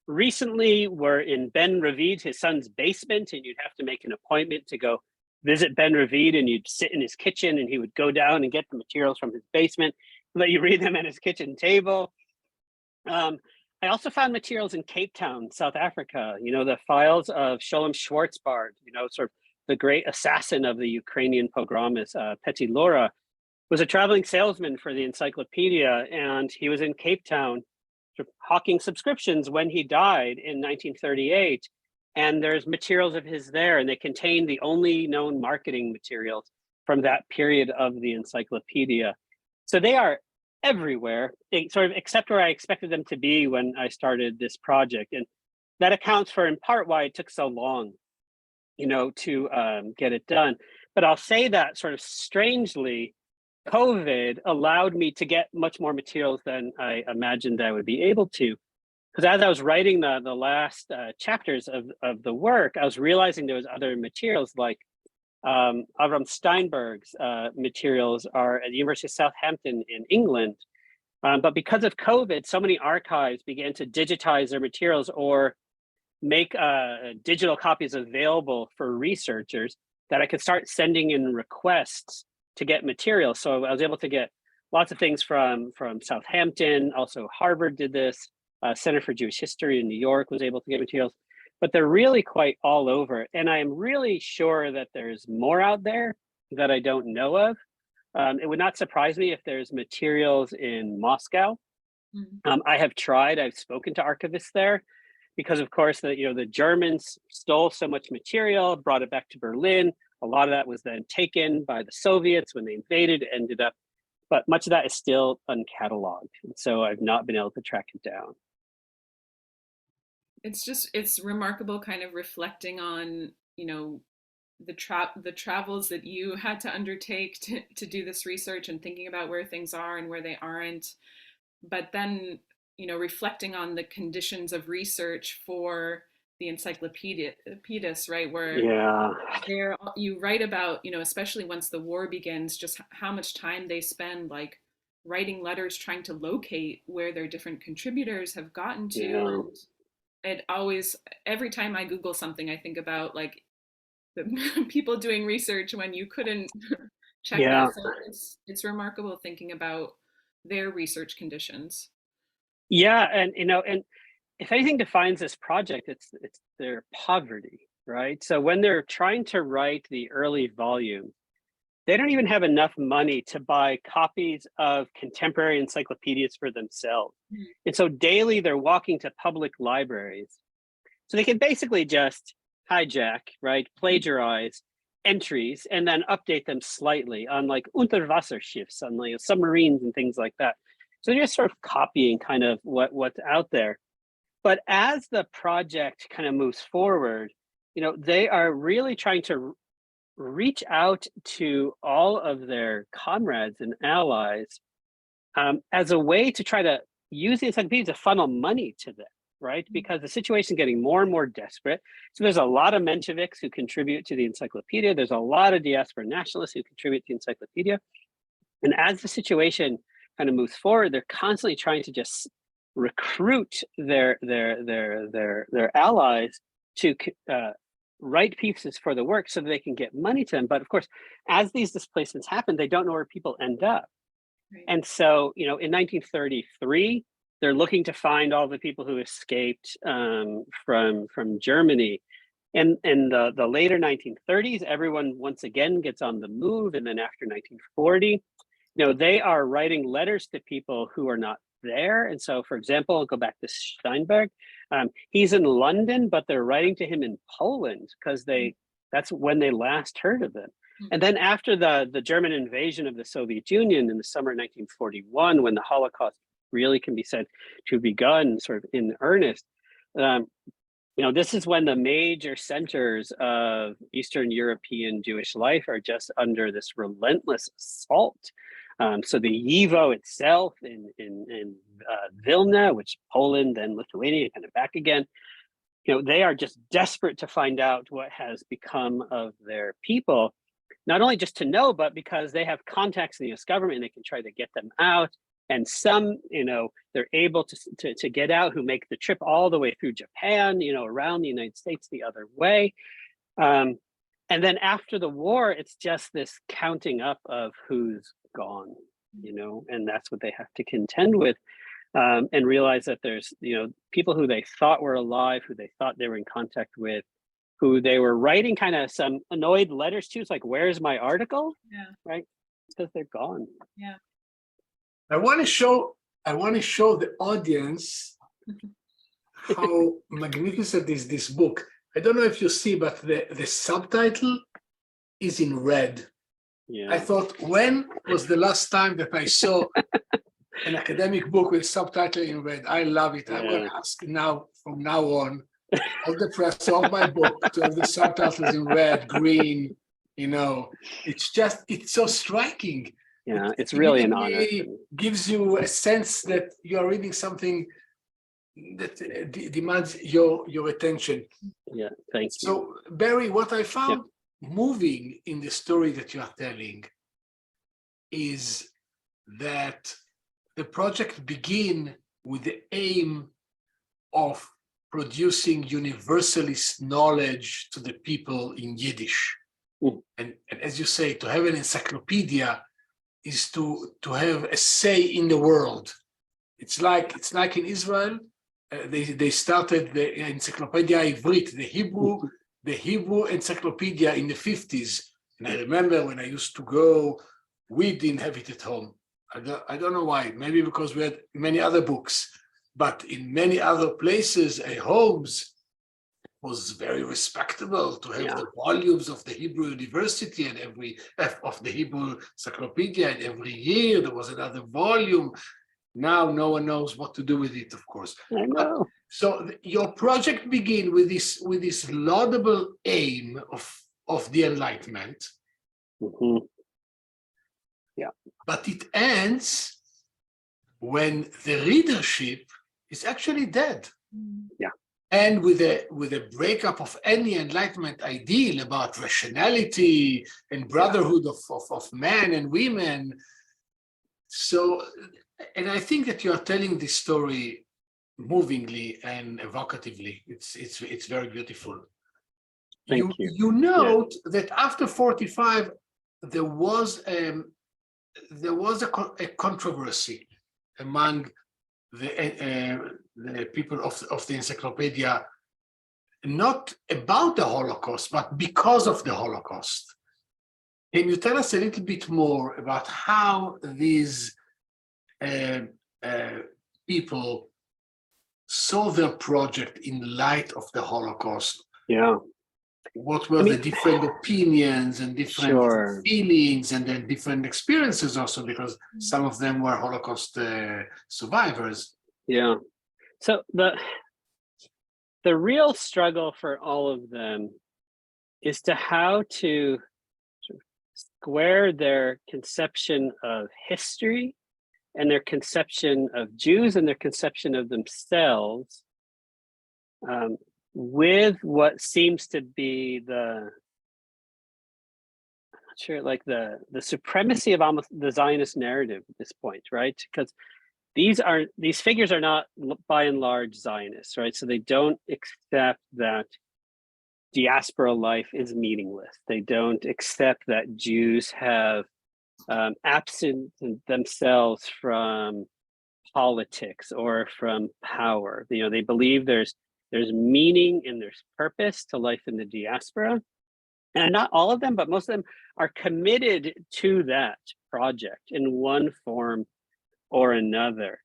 recently were in Ben Ravid, his son's basement, and you'd have to make an appointment to go visit Ben Ravid, and you'd sit in his kitchen, and he would go down and get the materials from his basement, let you read them at his kitchen table. I also found materials in Cape Town, South Africa, the files of Sholem Schwarzbard, sort of the great assassin of the Ukrainian pogromist, Petty Laura, was a traveling salesman for the encyclopedia, and he was in Cape Town sort of hawking subscriptions when he died in 1938. And there's materials of his there, and they contain the only known marketing materials from that period of the encyclopedia. So they are everywhere, sort of except where I expected them to be when I started this project. And that accounts for, in part, why it took so long, to get it done. But I'll say that sort of strangely, COVID allowed me to get much more materials than I imagined I would be able to. because as I was writing the last chapters of the work, I was realizing there was other materials like Avram Steinberg's materials are at the University of Southampton in England. But because of COVID, so many archives began to digitize their materials or make digital copies available for researchers that I could start sending in requests to get materials. So I was able to get lots of things from Southampton. Also, Harvard did this. Center for Jewish History in New York was able to get materials. But they're really quite all over. And I am really sure that there's more out there that I don't know of. It would not surprise me if there's materials in Moscow. I have tried, I've spoken to archivists there because of course the Germans stole so much material, brought it back to Berlin. A lot of that was then taken by the Soviets when they invaded, ended up, but much of that is still uncatalogued. And so I've not been able to track it down. It's remarkable kind of reflecting on, the travels that you had to undertake to do this research and thinking about where things are and where they aren't. But then, reflecting on the conditions of research for the encyclopedists, right? Where there you write about, especially once the war begins, just how much time they spend like writing letters trying to locate where their different contributors have gotten to. Yeah. And it always, every time I Google something, I think about like the people doing research when you couldn't check that. So it's remarkable thinking about their research conditions. Yeah, and and if anything defines this project, it's their poverty, right? So when they're trying to write the early volume, they don't even have enough money to buy copies of contemporary encyclopedias for themselves. And so daily they're walking to public libraries. So they can basically just hijack, right, plagiarize entries and then update them slightly on like Unterwasserschiffs, on like submarines and things like that. So they're just sort of copying kind of what's out there. But as the project kind of moves forward, they are really trying to reach out to all of their comrades and allies as a way to try to use the encyclopedia to funnel money to them, right? Because the situation is getting more and more desperate. So there's a lot of Mensheviks who contribute to the encyclopedia. There's a lot of diaspora nationalists who contribute to the encyclopedia. And as the situation kind of moves forward, they're constantly trying to just recruit their allies to write pieces for the work so that they can get money to them. But of course, as these displacements happen, they don't know where people end up. Right. And so, in 1933, they're looking to find all the people who escaped from Germany. And in the later 1930s, everyone once again gets on the move. And then after 1940, they are writing letters to people who are not there. And so, for example, I'll go back to Steinberg. He's in London, but they're writing to him in Poland because that's when they last heard of him. And then after the German invasion of the Soviet Union in the summer of 1941, when the Holocaust really can be said to have begun sort of in earnest, this is when the major centers of Eastern European Jewish life are just under this relentless assault. So the YIVO itself in Vilna, which Poland, then Lithuania, kind of back again, they are just desperate to find out what has become of their people, not only just to know, but because they have contacts in the US government and they can try to get them out. And some, they're able to get out who make the trip all the way through Japan, around the United States the other way. And then after the war, it's just this counting up of who's gone, and that's what they have to contend with, and realize that there's, people who they thought were alive, who they thought they were in contact with, who they were writing kind of some annoyed letters to. It's like, where's my article? Yeah. Right? Because they're gone. Yeah. I want to show the audience how magnificent is this book. I don't know if you see, but the subtitle is in red. Yeah. I thought, when was the last time that I saw an academic book with subtitle in red? I love it. Yeah. I will ask now, from now on, all the press of my book to have the subtitles in red, green. It's so striking. Yeah, it's really an honor. It gives you a sense that you are reading something demands your attention. Yeah, thank you. So, Barry, what I found moving in the story that you are telling is that the project began with the aim of producing universalist knowledge to the people in Yiddish. And as you say, to have an encyclopedia is to have a say in the world. It's like in Israel, they started the Encyclopedia Ivrit, the Hebrew encyclopedia in the 50s. And I remember when I used to go, we didn't have it at home. I don't know why, maybe because we had many other books, but in many other places, homes was very respectable to have the volumes of the Hebrew University and of the Hebrew Encyclopedia, and every year there was another volume. Now no one knows what to do with it, of course. I know. So your project began with this laudable aim of the Enlightenment. Mm-hmm. Yeah. But it ends when the readership is actually dead. Yeah. And with a breakup of any Enlightenment ideal about rationality and brotherhood of men and women. So, and I think that you are telling this story movingly and evocatively. It's very beautiful. Thank you. You note that after 45, there was a controversy among the people of the Encyclopedia, not about the Holocaust, but because of the Holocaust. Can you tell us a little bit more about how these people saw their project in light of the Holocaust? Yeah. What were the different opinions and different feelings, and then different experiences also, because some of them were Holocaust survivors. Yeah. So the real struggle for all of them is to how to square their conception of history and their conception of Jews and their conception of themselves with what seems to be the supremacy of almost the Zionist narrative at this point, right? Because these figures are not by and large Zionists, right? So they don't accept that diaspora life is meaningless. They don't accept that Jews have absent themselves from politics or from power. You know, they believe there's meaning and there's purpose to life in the diaspora. And not all of them, but most of them are committed to that project in one form or another.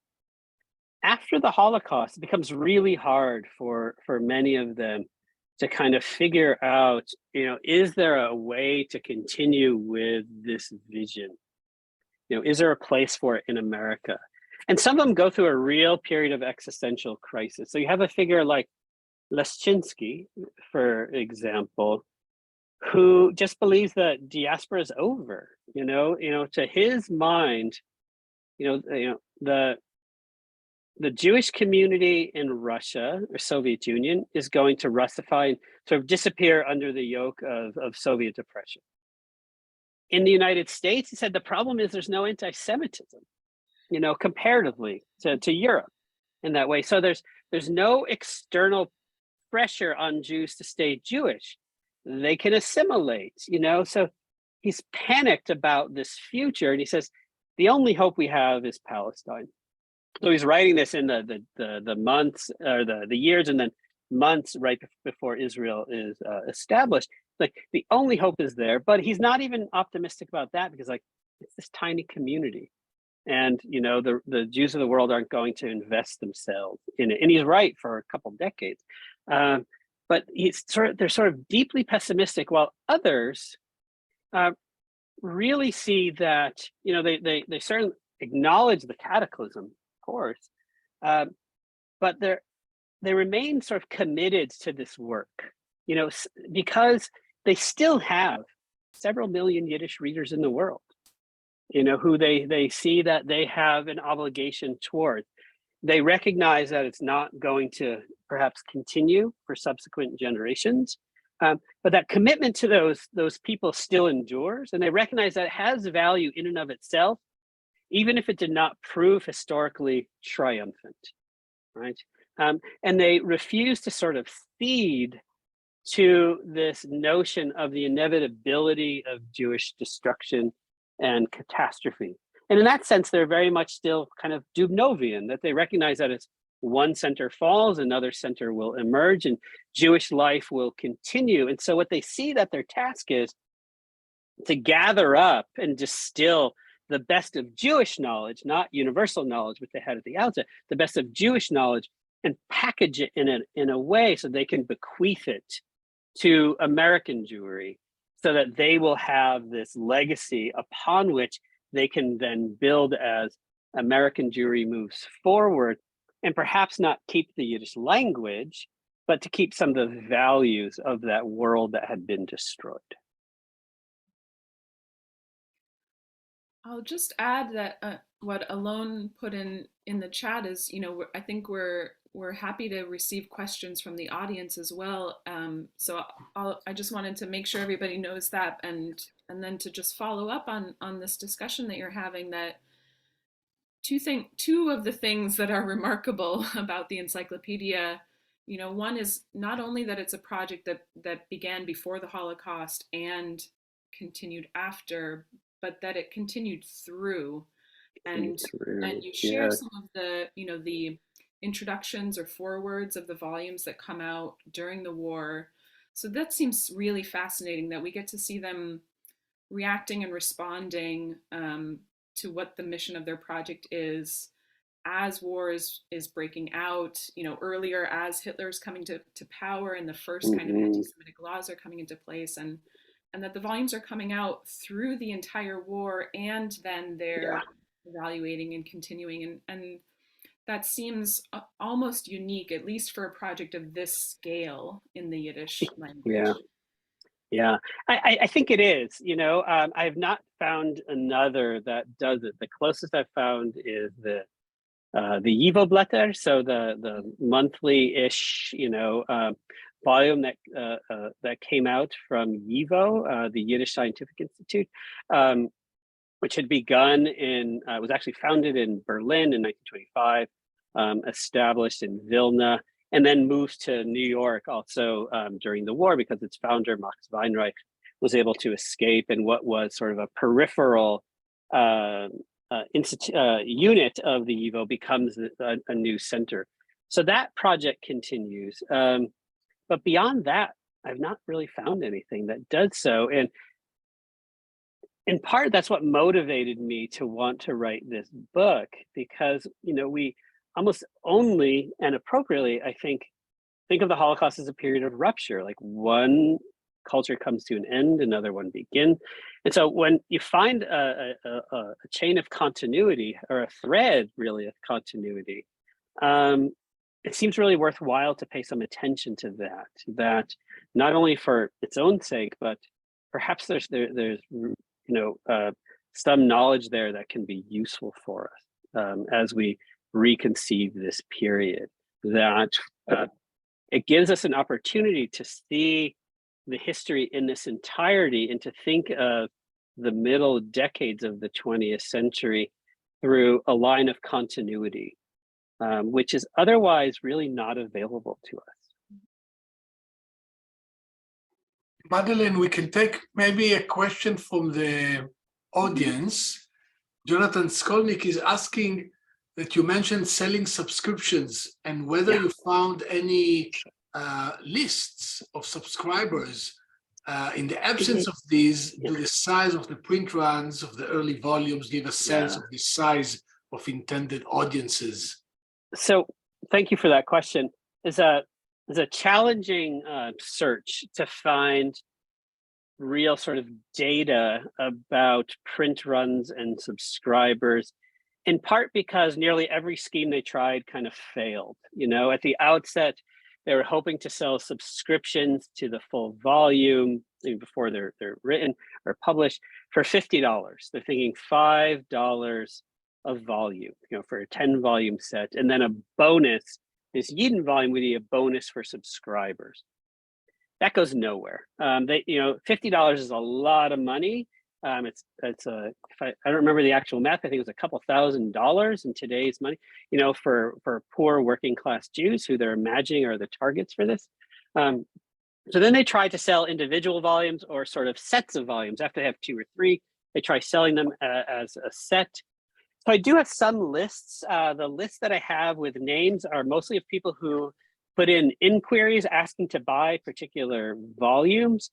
After the Holocaust, it becomes really hard for many of them to kind of figure out, you know, is there a way to continue with this vision? You know, is there a place for it in America? And some of them go through a real period of existential crisis. So you have a figure like Leschinski, for example, who just believes that diaspora is over. You know, to his mind, the Jewish community in Russia or Soviet Union is going to Russify and sort of disappear under the yoke of Soviet oppression. In the United States, he said the problem is there's no anti-Semitism, you know, comparatively to Europe in that way. So there's no external pressure on Jews to stay Jewish. They can assimilate, you know. So he's panicked about this future, and he says the only hope we have is Palestine. So he's writing this in the months or the years and then months right before Israel is established. Like the only hope is there, but he's not even optimistic about that because like it's this tiny community, and you know the Jews of the world aren't going to invest themselves in it. And he's right for a couple decades, but they're sort of deeply pessimistic, while others really see that, you know, they certainly acknowledge the cataclysm, of course, but they remain sort of committed to this work, you know, because they still have several million Yiddish readers in the world, you know, who they see that they have an obligation towards. they recognize that it's not going to perhaps continue for subsequent generations, but that commitment to those people still endures, and they recognize that it has value in and of itself, even if it did not prove historically triumphant, right? And they refuse to sort of cede to this notion of the inevitability of Jewish destruction and catastrophe. And in that sense, they're very much still kind of Dubnovian, that they recognize that as one center falls, another center will emerge, and Jewish life will continue. And so what they see that their task is to gather up and distill the best of Jewish knowledge, not universal knowledge, which they had at the outset, the best of Jewish knowledge, and package it in a way so they can bequeath it to American Jewry, so that they will have this legacy upon which they can then build as American Jewry moves forward, and perhaps not keep the Yiddish language, but to keep some of the values of that world that had been destroyed. I'll just add that what Alon put in the chat is, I think we're happy to receive questions from the audience as well. So I just wanted to make sure everybody knows that, and then to just follow up on this discussion that you're having, that two of the things that are remarkable about the encyclopedia, one is not only that it's a project that began before the Holocaust and continued after, but that it continued through. And you share some of the, the introductions or forewords of the volumes that come out during the war. So that seems really fascinating, that we get to see them reacting and responding to what the mission of their project is as war is breaking out, earlier as Hitler's coming to power and the first kind of anti-Semitic laws are coming into place, and that the volumes are coming out through the entire war, and then they're evaluating and continuing, and that seems almost unique, at least for a project of this scale in the Yiddish language. Yeah, I think it is. I have not found another that does it. The closest I've found is the Yivo Blätter, so the monthly-ish, volume that came out from Yivo, the Yiddish Scientific Institute, which had begun was actually founded in Berlin in 1925, established in Vilna, and then moved to New York also during the war, because its founder, Max Weinreich, was able to escape, and what was sort of a peripheral unit of the Yivo becomes a new center. So that project continues. But beyond that, I've not really found anything that does so. And in part, that's what motivated me to want to write this book, because, we almost only, and appropriately, I think of the Holocaust as a period of rupture, like one culture comes to an end, another one begins. And so when you find a chain of continuity, or a thread really of continuity, it seems really worthwhile to pay some attention to that not only for its own sake, but perhaps there's some knowledge there that can be useful for us as we reconceive this period, that it gives us an opportunity to see the history in this entirety, and to think of the middle decades of the 20th century through a line of continuity, which is otherwise really not available to us. Madeleine, we can take maybe a question from the audience. Jonathan Skolnick is asking that you mentioned selling subscriptions, and whether you found any lists of subscribers. In the absence of these, do the size of the print runs of the early volumes give a sense of the size of intended audiences? So thank you for that question. It's a challenging search to find real sort of data about print runs and subscribers, in part because nearly every scheme they tried kind of failed. At the outset, they were hoping to sell subscriptions to the full volume before they're written or published for $50. They're thinking $5 a volume, for a 10 volume set, and then a bonus. This Yidden volume would be a bonus for subscribers. That goes nowhere. $50 is a lot of money. It's if I don't remember the actual math, I think it was a couple $1,000s in today's money, for poor working class Jews who they're imagining are the targets for this. So then they try to sell individual volumes or sort of sets of volumes. After they have 2 or 3, they try selling them as a set. So I do have some lists. The lists that I have with names are mostly of people who put in inquiries asking to buy particular volumes.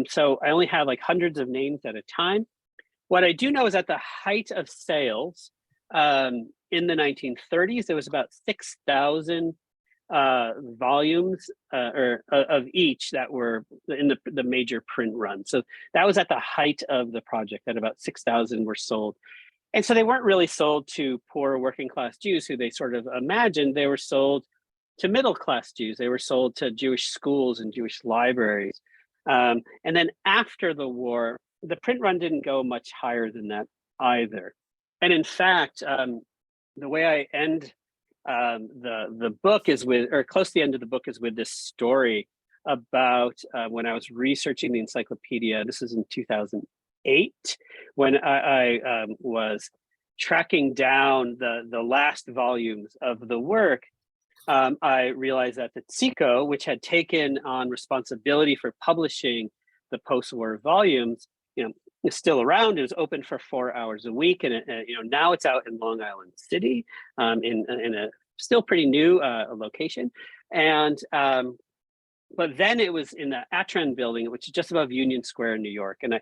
So I only have like hundreds of names at a time. What I do know is at the height of sales in the 1930s, there was about 6,000 volumes of each that were in the major print run. So that was at the height of the project, that about 6,000 were sold. And so they weren't really sold to poor working class Jews who they sort of imagined. They were sold to middle class Jews. They were sold to Jewish schools and Jewish libraries. And then after the war, the print run didn't go much higher than that either. And in fact, the way I end the book is with, or close to the end of the book is with this story about when I was researching the encyclopedia. This is in 2008, when I was tracking down the last volumes of the work. I realized that the Tziko, which had taken on responsibility for publishing the post-war volumes, is still around. It was open for 4 hours a week, and now it's out in Long Island City, in a still pretty new location. And but then it was in the Atran building, which is just above Union Square in New York. And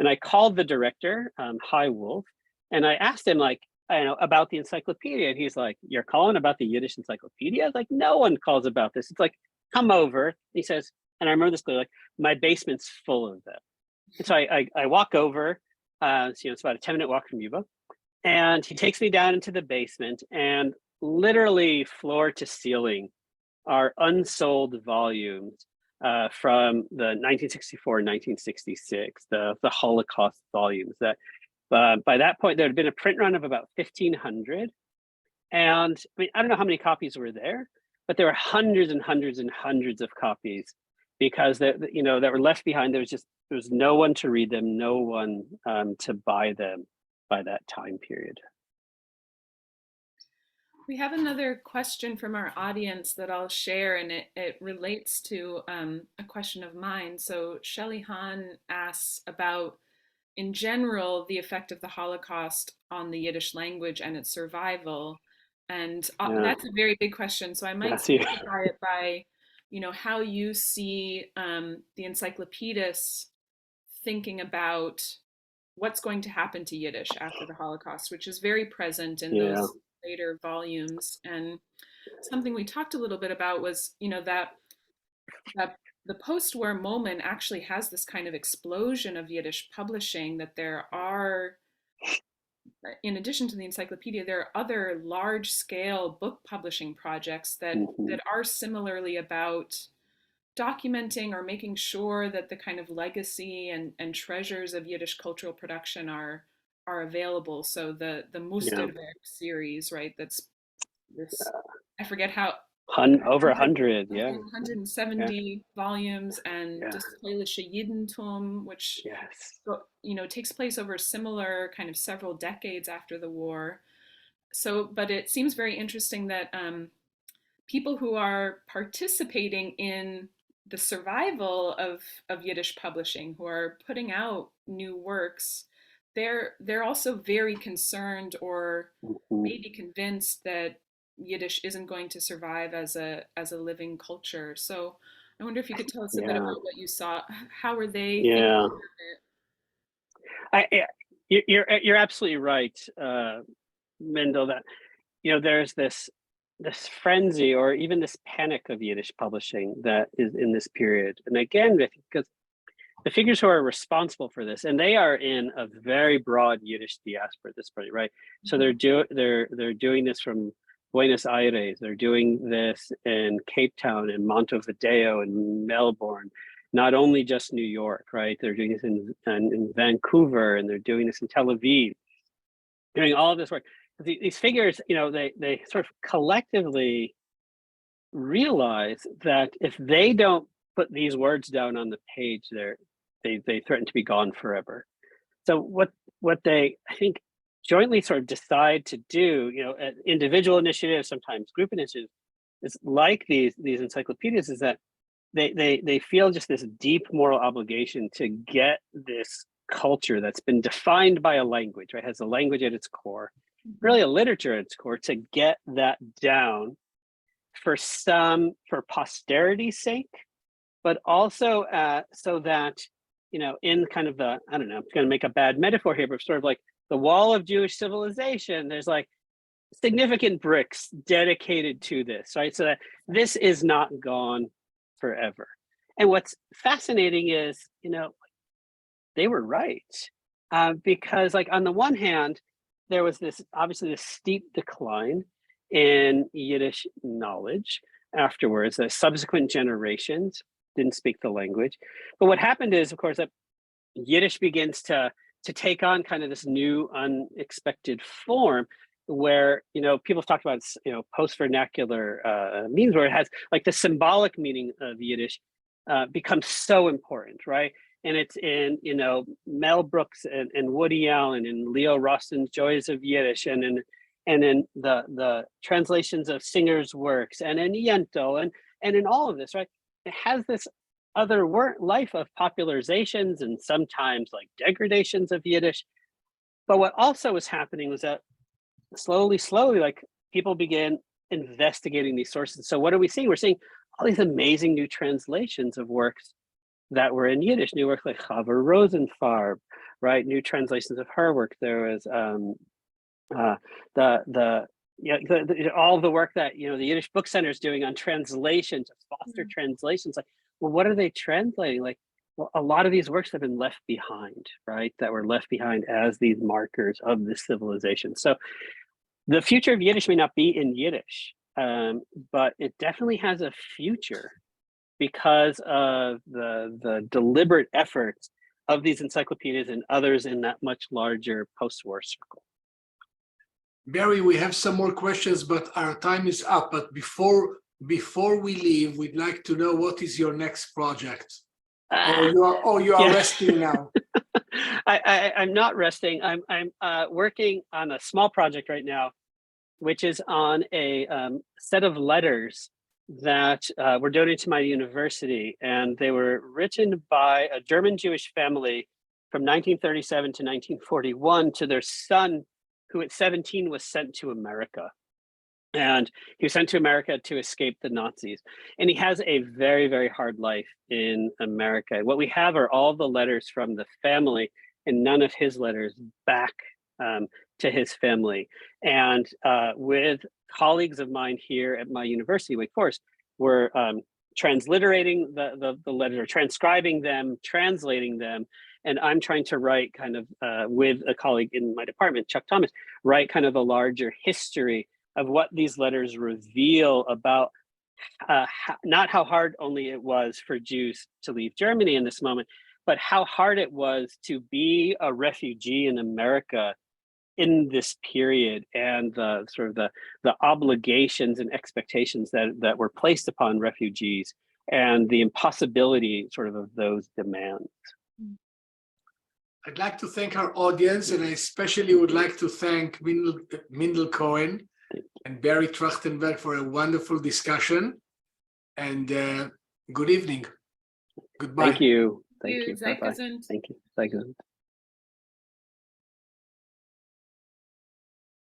I called the director, Hi Wolf, and I asked him about the encyclopedia. And he's like, "You're calling about the Yiddish encyclopedia?" I was like, "No one calls about this." It's like, "Come over." He says, and I remember this clearly, like, "My basement's full of them." And so I walk over, it's about a 10-minute walk from Yuba, and he takes me down into the basement, and literally floor to ceiling are unsold volumes from the 1964 and 1966, the Holocaust volumes. That by that point, there had been a print run of about 1,500. And I mean, I don't know how many copies were there, but there were hundreds and hundreds and hundreds of copies, because that were left behind. There was no one to read them, no one to buy them by that time period. We have another question from our audience that I'll share, and it relates to a question of mine. So Shelley Hahn asks about, in general, the effect of the Holocaust on the Yiddish language and its survival. And that's a very big question. So I might simplify it by, how you see the encyclopedists thinking about what's going to happen to Yiddish after the Holocaust, which is very present in those later volumes. And something we talked a little bit about was, that the post-war moment actually has this kind of explosion of Yiddish publishing, that there are, in addition to the encyclopedia, there are other large-scale book publishing projects that are similarly about documenting or making sure that the kind of legacy and treasures of Yiddish cultural production are available. So the Musterwerk series, right? That's this, I forget how, over 100, 170 volumes, and Das Polische Jiddentum, which takes place over a similar kind of several decades after the war. So, but it seems very interesting that people who are participating in the survival of Yiddish publishing, who are putting out new works, they're also very concerned, or maybe convinced, that Yiddish isn't going to survive as a living culture. So I wonder if you could tell us a bit about what you saw. How are they thinking about it? You're absolutely right, Mindl, that there's this frenzy, or even this panic of Yiddish publishing that is in this period. And again, because the figures who are responsible for this, and they are in a very broad Yiddish diaspora at this point, right? So they're doing this from Buenos Aires, they're doing this in Cape Town, in Montevideo, in Melbourne, not only just New York, right? They're doing this in Vancouver, and they're doing this in Tel Aviv, doing all of this work. these figures, they sort of collectively realize that if they don't put these words down on the page, they threaten to be gone forever. So what they, I think, jointly sort of decide to do, individual initiatives, sometimes group initiatives, is like these encyclopedias, is that they feel just this deep moral obligation to get this culture that's been defined by a language, right? Has a language at its core, really a literature at its core, to get that down for posterity's sake, but also so that, in kind of the, I don't know, I'm going to make a bad metaphor here, but sort of like the wall of Jewish civilization, there's like significant bricks dedicated to this, right? So that this is not gone forever. And what's fascinating is, they were right. Because like on the one hand, there was obviously this steep decline in Yiddish knowledge afterwards. The subsequent generations didn't speak the language. But what happened is, of course, that Yiddish begins to take on kind of this new unexpected form where, people have talked about, post-vernacular means, where it has like the symbolic meaning of Yiddish becomes so important, right? And it's in, Mel Brooks and Woody Allen and Leo Rosten's Joys of Yiddish, and in the translations of singers' works, and in Yentl, and in all of this, right? It has this other life of popularizations and sometimes like degradations of Yiddish. But what also was happening was that slowly, like people began investigating these sources. So what are we seeing? We're seeing all these amazing new translations of works that were in Yiddish, new works like Chava Rosenfarb, right? New translations of her work. There was all the work that the Yiddish Book Center is doing on translation to foster translations. Like, well, what are they translating? Like, well, a lot of these works have been left behind, right? That were left behind as these markers of this civilization. So the future of Yiddish may not be in Yiddish, but it definitely has a future because of the deliberate efforts of these encyclopedias and others in that much larger post-war circle. Barry, we have some more questions, but our time is up. But before we leave, we'd like to know, what is your next project? You are resting now. I'm not resting. I'm working on a small project right now, which is on a set of letters that were donated to my university, and they were written by a German Jewish family from 1937 to 1941 to their son, who at 17 was sent to America. And he was sent to America to escape the Nazis. And he has a very, very hard life in America. What we have are all the letters from the family and none of his letters back to his family. And with colleagues of mine here at my university, Wake Forest, we're transliterating the letters, or transcribing them, translating them. And I'm trying to write kind of, with a colleague in my department, Chuck Thomas, write kind of a larger history of what these letters reveal about not how hard only it was for Jews to leave Germany in this moment, but how hard it was to be a refugee in America in this period, and the sort of the obligations and expectations that were placed upon refugees, and the impossibility sort of those demands. I'd like to thank our audience, and I especially would like to thank Mindl Cohen and Barry Trachtenberg for a wonderful discussion. And good evening. Goodbye. Thank you. Thank you. Sei Bye-bye. gesund. Thank you. Sei gesund.